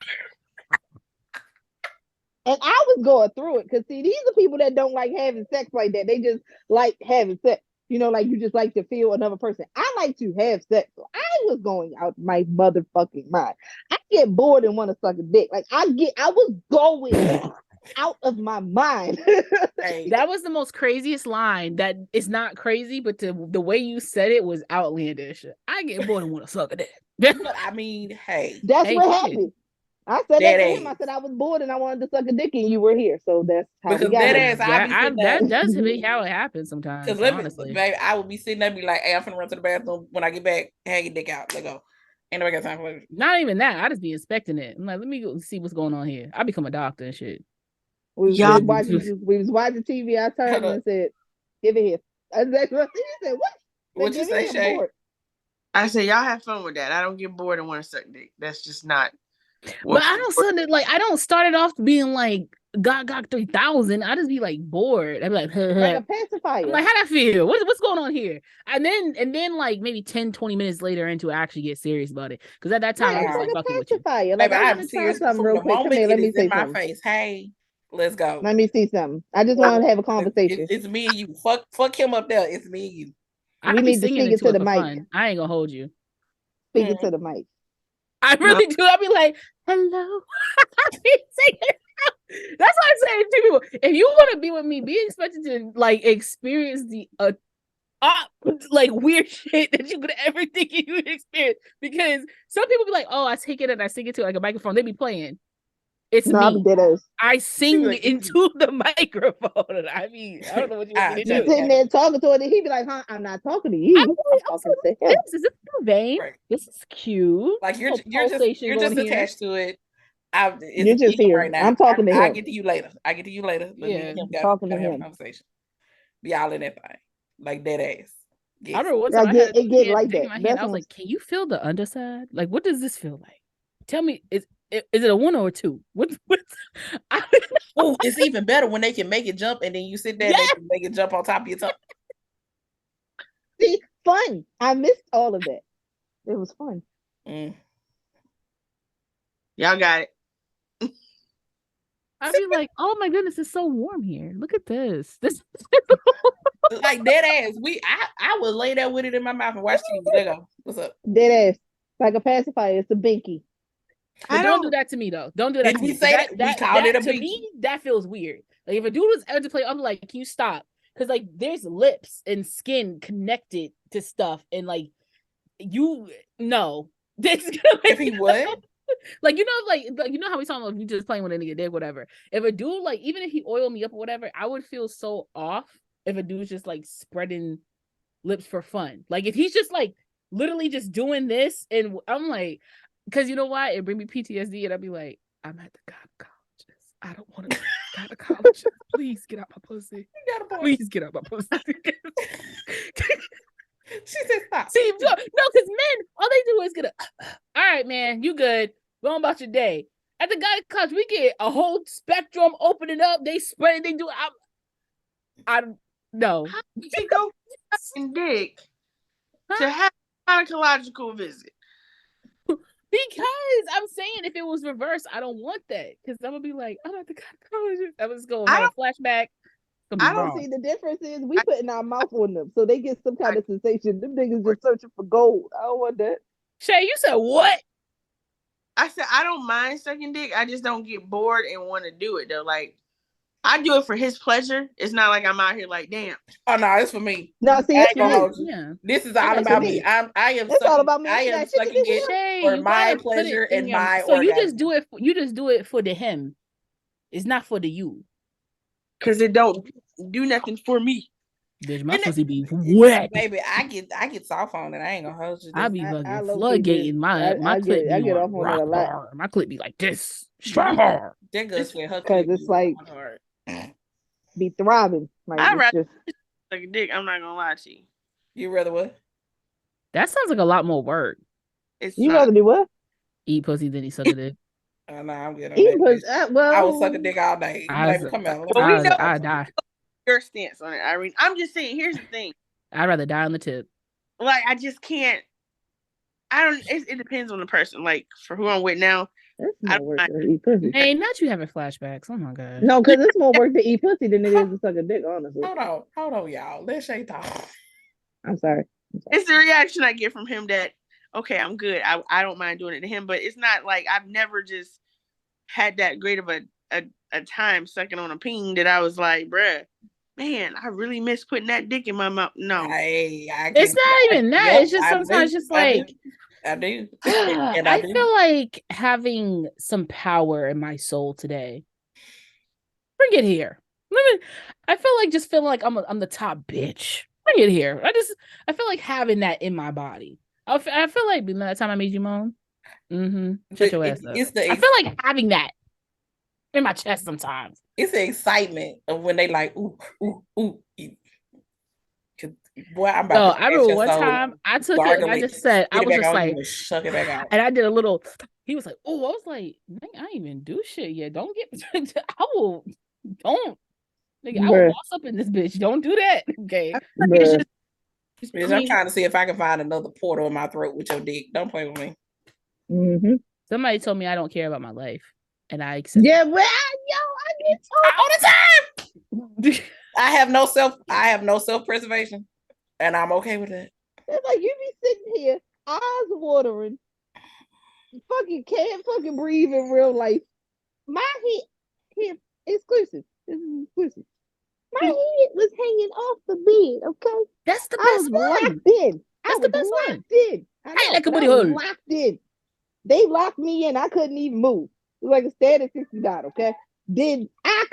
And I was going through it because see, these are people that don't like having sex like that. They just like having sex. You know, like you just like to feel another person. I like to have sex. So I was going out my motherfucking mind. I get bored and want to suck a dick. Like I was going out of my mind. Hey, That was the most craziest line. That is not crazy, but the way you said it was outlandish. I get bored and want to suck a dick. but I mean, hey, That's Hey, what shit. happened. I said That that to him. I ass. said I was bored and I wanted to suck a dick, and you were here. So that's how we Because got that here. ass, I be sitting there. That does be how it happens sometimes. Because let me, Honestly, baby, I would be sitting there and be like, hey, I'm finna run to the bathroom. When I get back, hang your dick out. Let go. Ain't nobody got time for it. not even that. I just be inspecting it. I'm like, let me go see what's going on here. I become a doctor and shit. We Y'all- was watching TV. I turned and said, "Give it here." And that's what he said. What? What you say, Shay? I say y'all have fun with that. I don't get bored and want to suck dick. That's just not. But I don't send it like I don't start it off being like God 3000. I just be like bored. I'd be like, like a pacifier. I'm like, how'd I feel? What's going on here? And then like maybe 10-20 minutes later into actually get serious about it. Because at that time Right, I was it's like like fucking a with you. pacifier. Like Baby, I I'm want to try serious. something From real the quick. Come moment here, let it me is say in my something. face, hey, let's go. Let me see something. I just want to have a conversation. It's me and you. Fuck him up there. It's me and you. I be singing into it for fun. I ain't gonna hold you. Speak it to the mic. I really do. I'll be like, hello. That's why I'm saying to people, if you want to be with me, be expected to like experience the like weird shit that you could ever think you would experience. Because some people be like, oh, I take it and I sing it to like a microphone. They be playing. It's me. I sing into the microphone. I mean, I don't know what you want me to do. You sitting there talking to it, and he be like, "Huh? I'm not talking to you. I'm talking to him. This is vein. Right. This is cute. Like you're just attached to it. You're just here right now. I'm talking to him. I get to you later. Let me and him talking to have him. a conversation. Be all in that thing, like dead ass. Yes. I remember one time I had it like that. My hand. I was like, "Can you feel the underside? Like, what does this feel like? Tell me, is it a 1 or a 2? What? Oh, it's even better when they can make it jump, and then you sit there and they can make it jump on top of your tongue. See, fun. I missed all of that. It was fun. Y'all got it. I'd be like, oh my goodness, it's so warm here. Look at this. This like dead ass. I would lay there with it in my mouth and watch TV. There go. What's up? Dead ass. Like a pacifier. It's a binky. But don't do that to me though. Don't do that to me. We say that we called it a to binky. Me, that feels weird. Like if a dude was ever to play, I'm like, can you stop? Because like there's lips and skin connected to stuff, and like you know this. If he would. Like you know how we talking about you just playing with a nigga dick, whatever. If a dude like even if he oiled me up or whatever, I would feel so off if a dude's just like spreading lips for fun. Like if he's just like literally just doing this, and I'm like, because you know why? It bring me PTSD, and I'd be like, I'm at the gynecologist. I don't want to be at the gynecologist. Please get out my pussy. Please get out my pussy. She said stop. See, no, because men, all they do is get all right, man, you good. Go on about your day. At the gynecologist, we get a whole spectrum opening up. They spread it, they do I no. How did you go fucking dick to have a gynecological visit? Because I'm saying if it was reversed, I don't want that. Because I'm gonna be like, I'm at the gynecologist. I was going to have a flashback. I don't see the difference is we putting our mouth on them so they get some kind of sensation. Them niggas just searching for gold. I don't want that. Shay, you said what? I said I don't mind sucking dick. I just don't get bored and want to do it though. Like I do it for his pleasure. It's not like I'm out here like, damn. Oh no, it's for me. No, see, it's for me. Yeah. This is all about me. I am. It's all about me. I am sucking it for my pleasure and my. So you just do it. You just do it for the him. It's not for the you. Because it don't do nothing for me. Bitch, my pussy be wet. Baby, I get soft on it. I ain't gonna hold you. I be fucking floodgating my clip. I get off on it a lot. My clip be like this. Strong hard. Because it's like be throbbing. Like I'd rather suck a dick. I'm not gonna lie to you. You rather what? That sounds like a lot more work. You rather do what? Eat pussy than he suck a dick. Oh, no, I'm good on that. Well, I will suck a dick all day. Come on. I die. Your stance on it, Irene. I'm just saying. Here's the thing. I'd rather die on the tip. Like I just can't. I don't. It depends on the person. Like for who I'm with now. It's more work to eat pussy. Hey, not you having flashbacks. Oh my god. No, because it's more work to eat pussy than it is to suck a dick. Honestly. Hold on, y'all. Let Shay talk. I'm sorry. It's the reaction I get from him that, okay, I'm good. I don't mind doing it to him, but it's not like I've never just had that great of a time sucking on a peen that I was like, bruh, man, I really miss putting that dick in my mouth. No. It's not even that. It's just sometimes just like I do. And I feel like having some power in my soul today. Bring it here. I feel like just feeling like I'm the top bitch. Bring it here. I feel like having that in my body. I feel like that time I made you moan. Shut your ass up. I feel like having that in my chest sometimes. It's the excitement of when they like, ooh, ooh, ooh. Boy, I'm about to. I remember one time I took it and I just said, I was just like, shuck it back out. And I did a little. He was like, oh, I was like, I ain't even do shit yet. Don't get. I will. Don't. Nigga, I will boss up in this bitch. Don't do that. Okay. It's just, I'm trying to see if I can find another portal in my throat with your dick. Don't play with me. Somebody told me I don't care about my life, and I accept. Yeah, well, I get told all the time. I have no self-preservation, and I'm okay with it. It's like you be sitting here, eyes watering, can't breathe in real life. My head exclusive. This is exclusive. My head was hanging off the bed. Okay, that's the best one. Locked in. That's the best one. I like a booty hole. Locked in. They locked me in. I couldn't even move. It was like a static 60 dot. Okay. I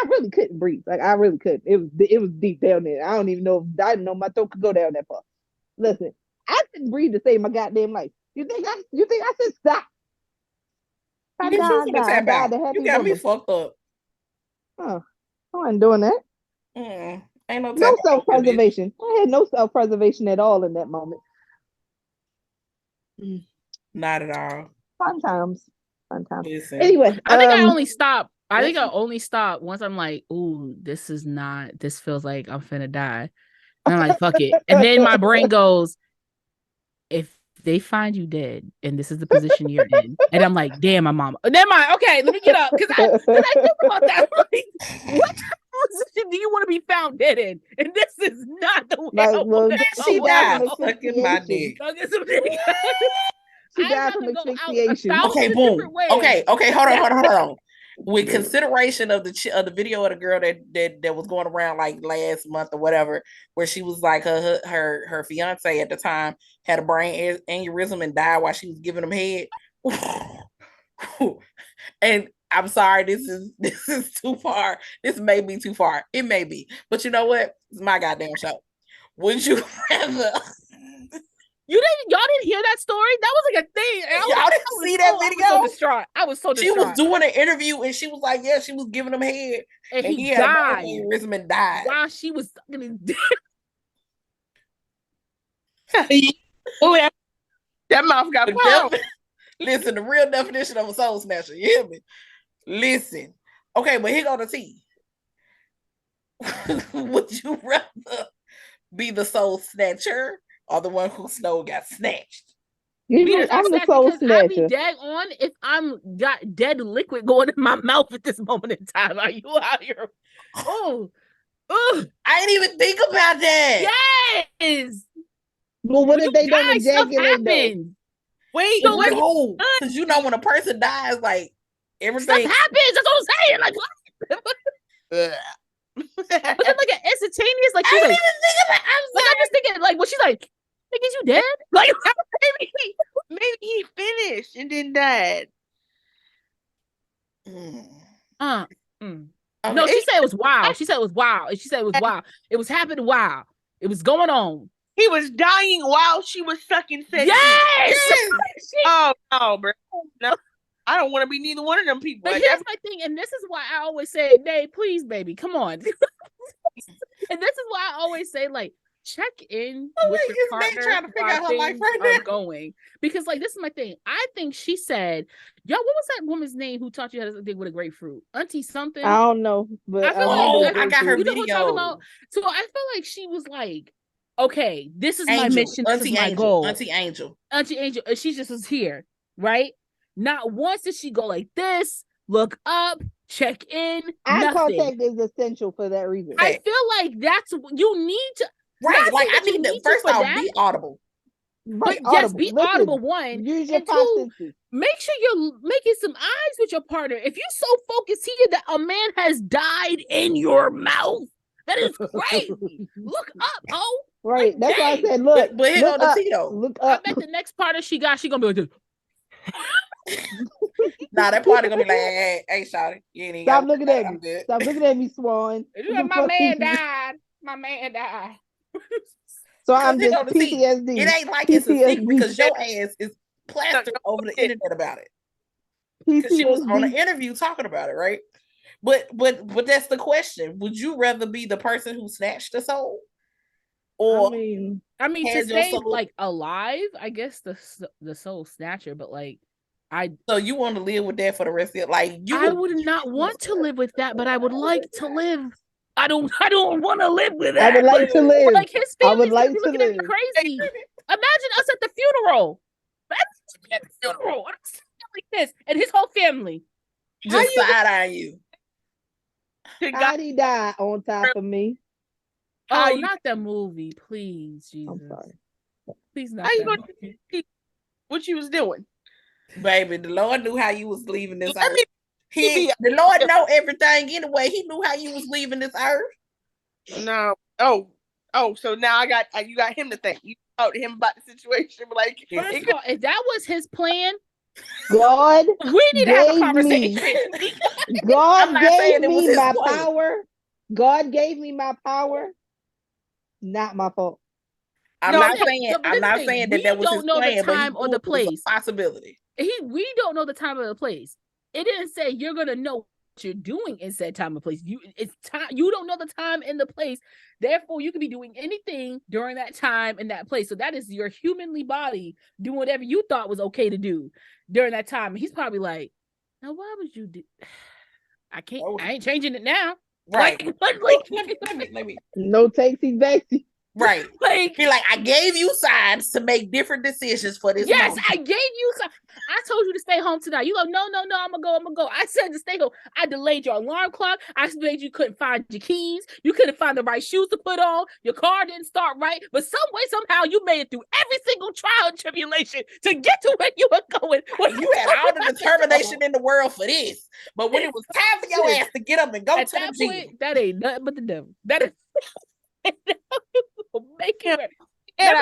really couldn't breathe. Like I really couldn't. It was deep down there. I don't even know if I didn't know my throat could go down that far. Listen, I couldn't breathe to save my goddamn life. You think I said stop? You got me fucked up. Oh, I wasn't doing that. Ain't no self-preservation. I had no self-preservation at all in that moment. Not at all. Fun times. Listen. Anyway, I think I only stopped. I think I only stopped once I'm like, ooh, this feels like I'm finna die. And I'm like, fuck it. And then my brain goes, if they find you dead and this is the position you're in, and I'm like, damn, my mama. Never mind. Okay, let me get up. Because I think about that. Like, what position do you want to be found dead in? And this is not the way she died sucking my dick. She died from asphyxiation. Okay, boom. Okay, hold on. With consideration of the video of the girl that was going around like last month or whatever, where she was like her fiance at the time had a brain aneurysm and died while she was giving him head. And I'm sorry, this is too far. This may be too far. It may be, but you know what? It's my goddamn show. Would you rather? Y'all didn't hear that story? That was like a thing. Y'all didn't see that video? I was so distraught. I was so distraught. She was doing an interview and she was like, yeah, she was giving him head. And he died. And died. While she was sucking his dick. That mouth got power. Listen, the real definition of a soul snatcher. You hear me? Listen. Okay, but here go the tea. Would you rather be the soul snatcher or the one whose soul got snatched? I'm the soul snatcher. I'd be dead on if I'm got dead liquid going in my mouth at this moment in time. Are you out here? Oh, I didn't even think about that. Yes. Well, what if they don't ejaculate? Wait, so no, because you know when a person dies, like everything stuff happens. That's what I'm saying. Like what? Was it like an instantaneous? Like she's like, I'm just thinking, like, what she's like, is you dead? Like maybe he finished and then died. Okay. No, she said it was wild. She said it was wild. It was happening wild. It was going on. He was dying while she was sucking sex. Yes. Oh no, bro. No, I don't want to be neither one of them people. But here's my thing, and this is why I always say, "Babe, please, baby, come on." And this is why I always say, like, check in with your partner trying to figure out how life are going. Because, like, this is my thing. I think she said, "Yo, what was that woman's name who taught you how to dig with a grapefruit? Auntie something." I don't know, but I got her video. Know what I'm talking about? So I feel like she was like, okay, this is my mission. This is my goal. Auntie Angel. And she just was here, right? Not once did she go like this, look up, check in. Eye contact is essential for that reason. I feel like that's you need to. Right. Like I that you need to need to first for off that. be audible. Right, But yes, audible. be Listen, audible one. use your And five two, senses. make sure you're making some eyes with your partner. If you're so focused here that a man has died in your mouth, that is crazy. Look up, oh. Right. Like, That's why I dang. said, look, But hit look on the up, Tito. look I up. bet the next partner she gonna be like this. Nah, that party gonna be like, hey, shawty, you ain't even Stop got looking like, at I'm me. good. Stop looking at me, Swan. My man died. My man died. So I'm Hit just on the T. PTSD. It ain't like it's a secret PTSD. because your ass is plastered over the internet about it. Because she was on an PTSD. interview talking about it, right? But that's the question. Would you rather be the person who snatched the soul? Or I mean to has your stay soul like alive, I guess the soul snatcher, but like so you want to live with that for the rest of your life? I would not want to live with that, but I would like to live. I don't want to live with that. I would like to live. Like his I would family's gonna like be to looking at me live. crazy. Imagine us at the funeral. Imagine at the funeral. I'm sitting like this, and his whole family just side eye you. How'd he die on top of me? Oh, not the movie, please, Jesus. I'm sorry. Please not. How you that gonna movie. what you was doing? Baby, the Lord knew how you was leaving this Let earth. The Lord know everything anyway. He knew how you was leaving this earth. No. Oh, so now you got him to think. You talked to him about the situation, but like First of all, if that was his plan, God we need to have a gave conversation. me. God I'm not gave saying it was me his my plan. power. God gave me my power. Not my fault. I'm not saying that was his plan, but he time or the it was place. a possibility. We don't know the time or the place. It didn't say you're gonna know what you're doing in said time or place. It's time. You don't know the time and the place. Therefore, you could be doing anything during that time and that place. So that is your humanly body doing whatever you thought was okay to do during that time. And he's probably like, "Now, why would you do? I can't. I ain't changing it now." Right. Like, let me. No takesy backsies. Right. Like, be like, I gave you signs to make different decisions for this. Yes, moment. I gave you some. I told you to stay home tonight. You go, no, I'm gonna go. I said to stay home. I delayed your alarm clock. I made you couldn't find your keys. You couldn't find the right shoes to put on. Your car didn't start right. But some way, somehow, you made it through every single trial and tribulation to get to where you were going. You had all the determination in the world for this. But when it was time for your ass to get up and go to the gym, that ain't nothing but the devil. That is make it. And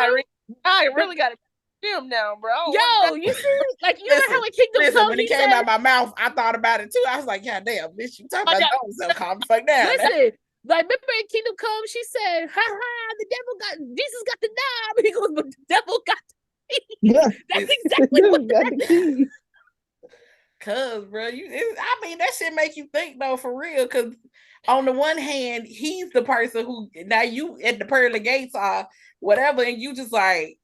I really got to gym now, bro. Yo, you see, like you know how like Queendomme Come. When it came out my mouth, I thought about it too. I was like, God damn, bitch, you talking about yourself, calm the fuck down. Listen, like remember in Queendomme Come, she said, "Ha ha, the devil got Jesus got the knob." He goes, "But the devil got the key." Yeah. That's exactly what got the key. Cause, bro, I mean, that shit make you think though, for real. Cause on the one hand, he's the person who now you at the pearly gates are whatever, and you just like.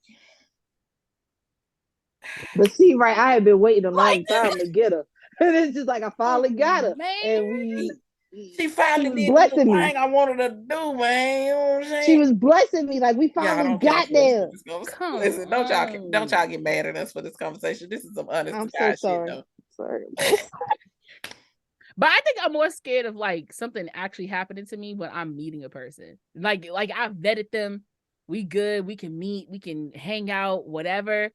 But see, right, I had been waiting a long time to get her. And it's just like I finally got her. Man. And she finally was did blessing the me. thing I wanted to do, man. You know what I'm saying? She was blessing me. Like we finally got there. Listen, don't y'all get mad at us for this conversation. This is some honest I'm so sorry. shit, though. Sorry. But I think I'm more scared of like something actually happening to me when I'm meeting a person. Like I've vetted them. We good. We can meet. We can hang out. Whatever.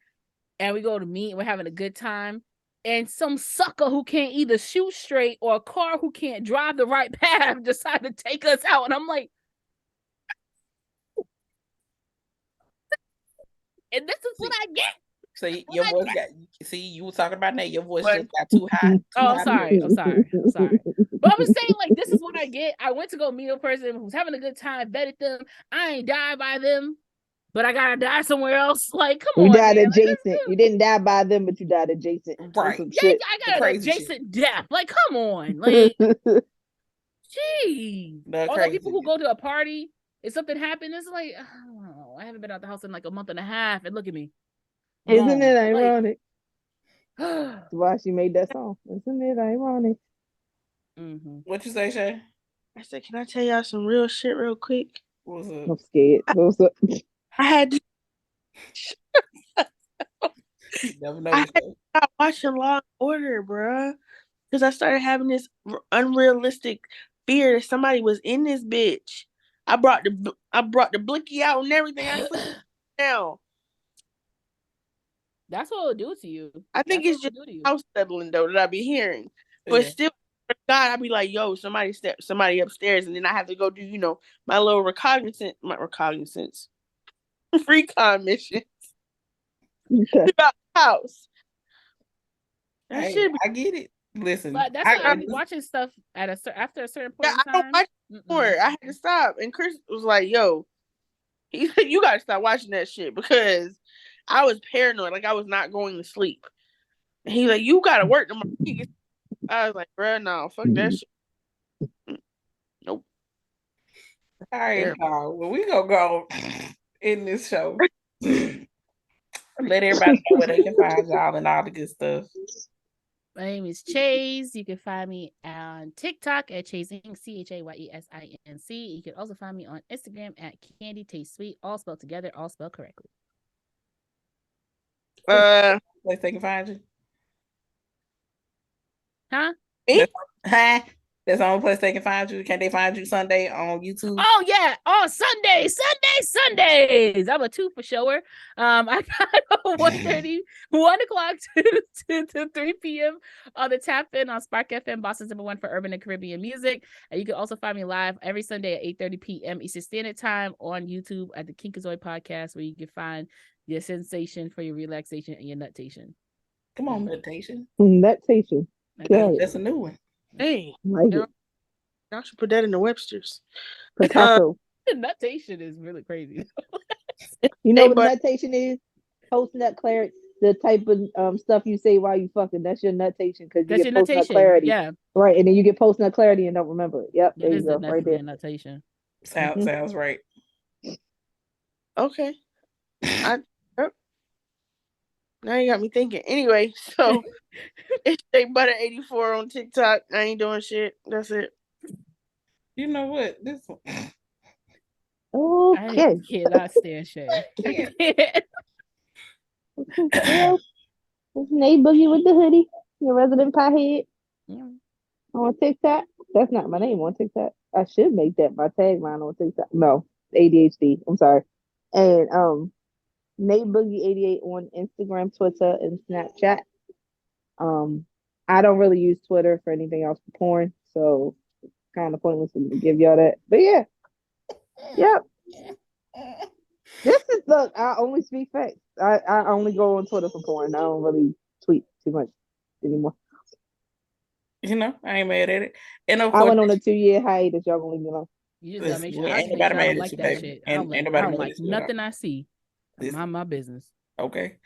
And we go to meet. We're having a good time. And some sucker who can't either shoot straight or a car who can't drive the right path decide to take us out. And I'm like, and this is what I get. So your voice you were talking about that. Your voice just got too high. I'm sorry. But I was saying, like, this is what I get. I went to go meet a person who's having a good time, vetted them. I ain't died by them, but I gotta die somewhere else. Like, come on. You died man. adjacent. Like, you didn't die by them, but you died adjacent. Right. Yeah, I got an adjacent death. Like, come on. Like, geez. All the people who go to a party, if something happened, it's like, oh, I haven't been out the house in like a month and a half, and look at me. Isn't it ironic? That's why she made that song. Isn't it ironic? Mm-hmm. What you say, Shay? I said, can I tell y'all some real shit real quick? What's up? I'm scared. What's up? I had to never know. I had to stop watching Law and Order, bro, because I started having this unrealistic fear that somebody was in this bitch I brought the blicky out and everything. I put it down. That's what it'll do to you. I think it's just house settling though that I be hearing. But still, God, I be like, yo, somebody upstairs, and then I have to go do, my little recon missions about the house. I get it. Listen, but that's why I'm watching stuff after a certain point in time. I don't watch more. I had to stop, and Chris was like, "Yo," he said, "You gotta stop watching that shit," because I was paranoid, like I was not going to sleep. And he's like, "You gotta work tomorrow." I was like, "Bruh, no, fuck that shit." Nope. All right, y'all. Well, we gonna go in this show. Let everybody know where they can find y'all and all the good stuff. My name is Chase. You can find me on TikTok at Chasing, CHAYESINC. You can also find me on Instagram at Candy Taste Sweet, all spelled together, all spelled correctly. Place they can find you. Huh? That's the only place they can find you. Can they find you Sunday on YouTube? Oh yeah. Oh, Sundays. I'm a 2 for sure. I got 1 o'clock to 3 p.m. on the Tap In on Spark FM, Boston's #1 for urban and Caribbean music. And you can also find me live every Sunday at 8:30 p.m. Eastern Standard Time on YouTube at the Kinkazoid Podcast, where you can find your sensation for your relaxation and your nutation. Come on, nutation. Nutation. That's a new one. Hey, y'all should put that in the Webster's. Potato. Nutation is really crazy. You know what nutation is? Post-nut clarity. The type of stuff you say while you fucking. That's your nutation, because you get post-nut clarity. Yeah. Right, and then you get post-nut clarity and don't remember it. Yep, there you go. Right there. Nutation. Sounds right. Okay. Now you got me thinking. Anyway, so it's Shea Butta 84 on TikTok. I ain't doing shit. That's it. You know what? This one. Okay. I cannot stand Shea. Well, it's Nate Boogie with the hoodie, your resident pothead. Yeah. On TikTok. That's not my name on TikTok. I should make that my tagline on TikTok. No, ADHD. I'm sorry. And Nate Boogie 88 on Instagram, Twitter, and Snapchat. I don't really use Twitter for anything else for porn, so kind of pointless to give y'all that. But yeah. Yep. Look, I only speak facts. I only go on Twitter for porn. I don't really tweet too much anymore. I ain't mad at it. And of I course, went on a 2-year hiatus. Y'all gonna leave me alone. You just gotta make sure. I don't like that shit. I don't like nothing I see. Mind my business. Okay.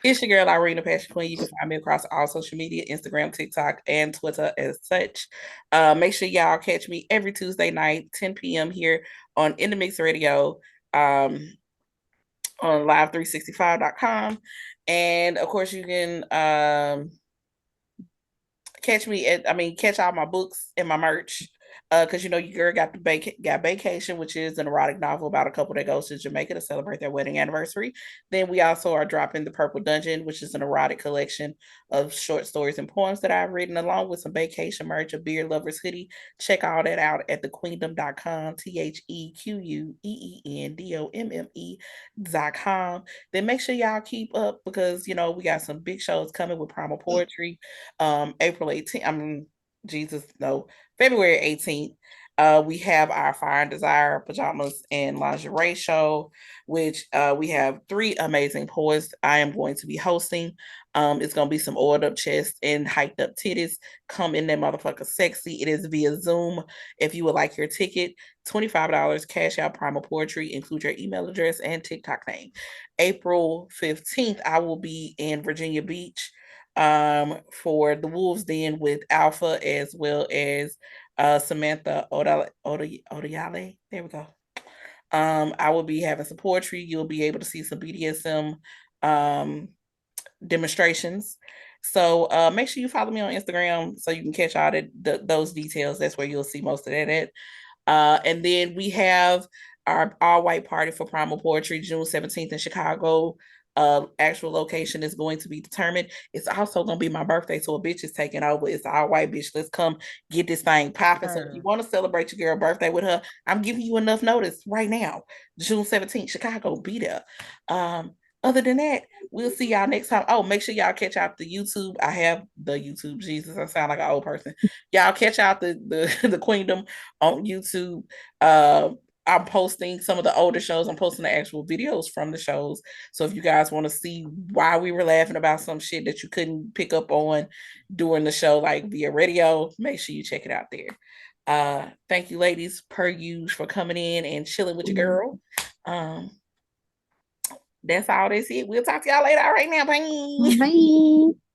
It's your girl, Irene, the Passion Queen. You can find me across all social media, Instagram, TikTok, and Twitter as such. Make sure y'all catch me every Tuesday night, 10 p.m. here on In the Mix Radio, on live365.com. And of course, you can catch all my books and my merch. Because your girl got Vacation, which is an erotic novel about a couple that goes to Jamaica to celebrate their wedding anniversary. Then we also are dropping The Purple Dungeon, which is an erotic collection of short stories and poems that I've written, along with some vacation merch, a beer lover's hoodie. Check all that out at thequeendomme.com, TheQueendomme.com. Then make sure y'all keep up, because we got some big shows coming with Primal Poetry. April 18th. February 18th, we have our Fire and Desire pajamas and lingerie show, which we have 3 amazing poets I am going to be hosting. It's going to be some oiled up chests and hyped up titties. Come in that motherfucker sexy. It is via Zoom. If you would like your ticket, $25, cash out Primal Poetry, include your email address and TikTok name. April 15th, I will be in Virginia Beach for the Wolves Den with Alpha, as well as Samantha Odayale. There we go. I will be having some poetry. You'll be able to see some BDSM demonstrations. So make sure you follow me on Instagram so you can catch all those details. That's where you'll see most of that at. And then we have our all-white party for Primal Poetry, June 17th in Chicago. actual location is going to be determined. It's also going to be my birthday, so a bitch is taking over. It's all white bitch. Let's come get this thing popping. So if you want to celebrate your girl birthday with her, I'm giving you enough notice right now. June 17th, Chicago, be there. Other than that, we'll see y'all next time. Oh, make sure y'all catch out the YouTube. I have the YouTube. Jesus, I sound like an old person. Y'all catch out the the Queendomme on YouTube. I'm posting some of the older shows. I'm posting the actual videos from the shows. So if you guys want to see why we were laughing about some shit that you couldn't pick up on during the show, like via radio, make sure you check it out there. Thank you, ladies, per usual, for coming in and chilling with your girl. That's all. That's it. We'll talk to y'all later. All right now. Bye. Bye.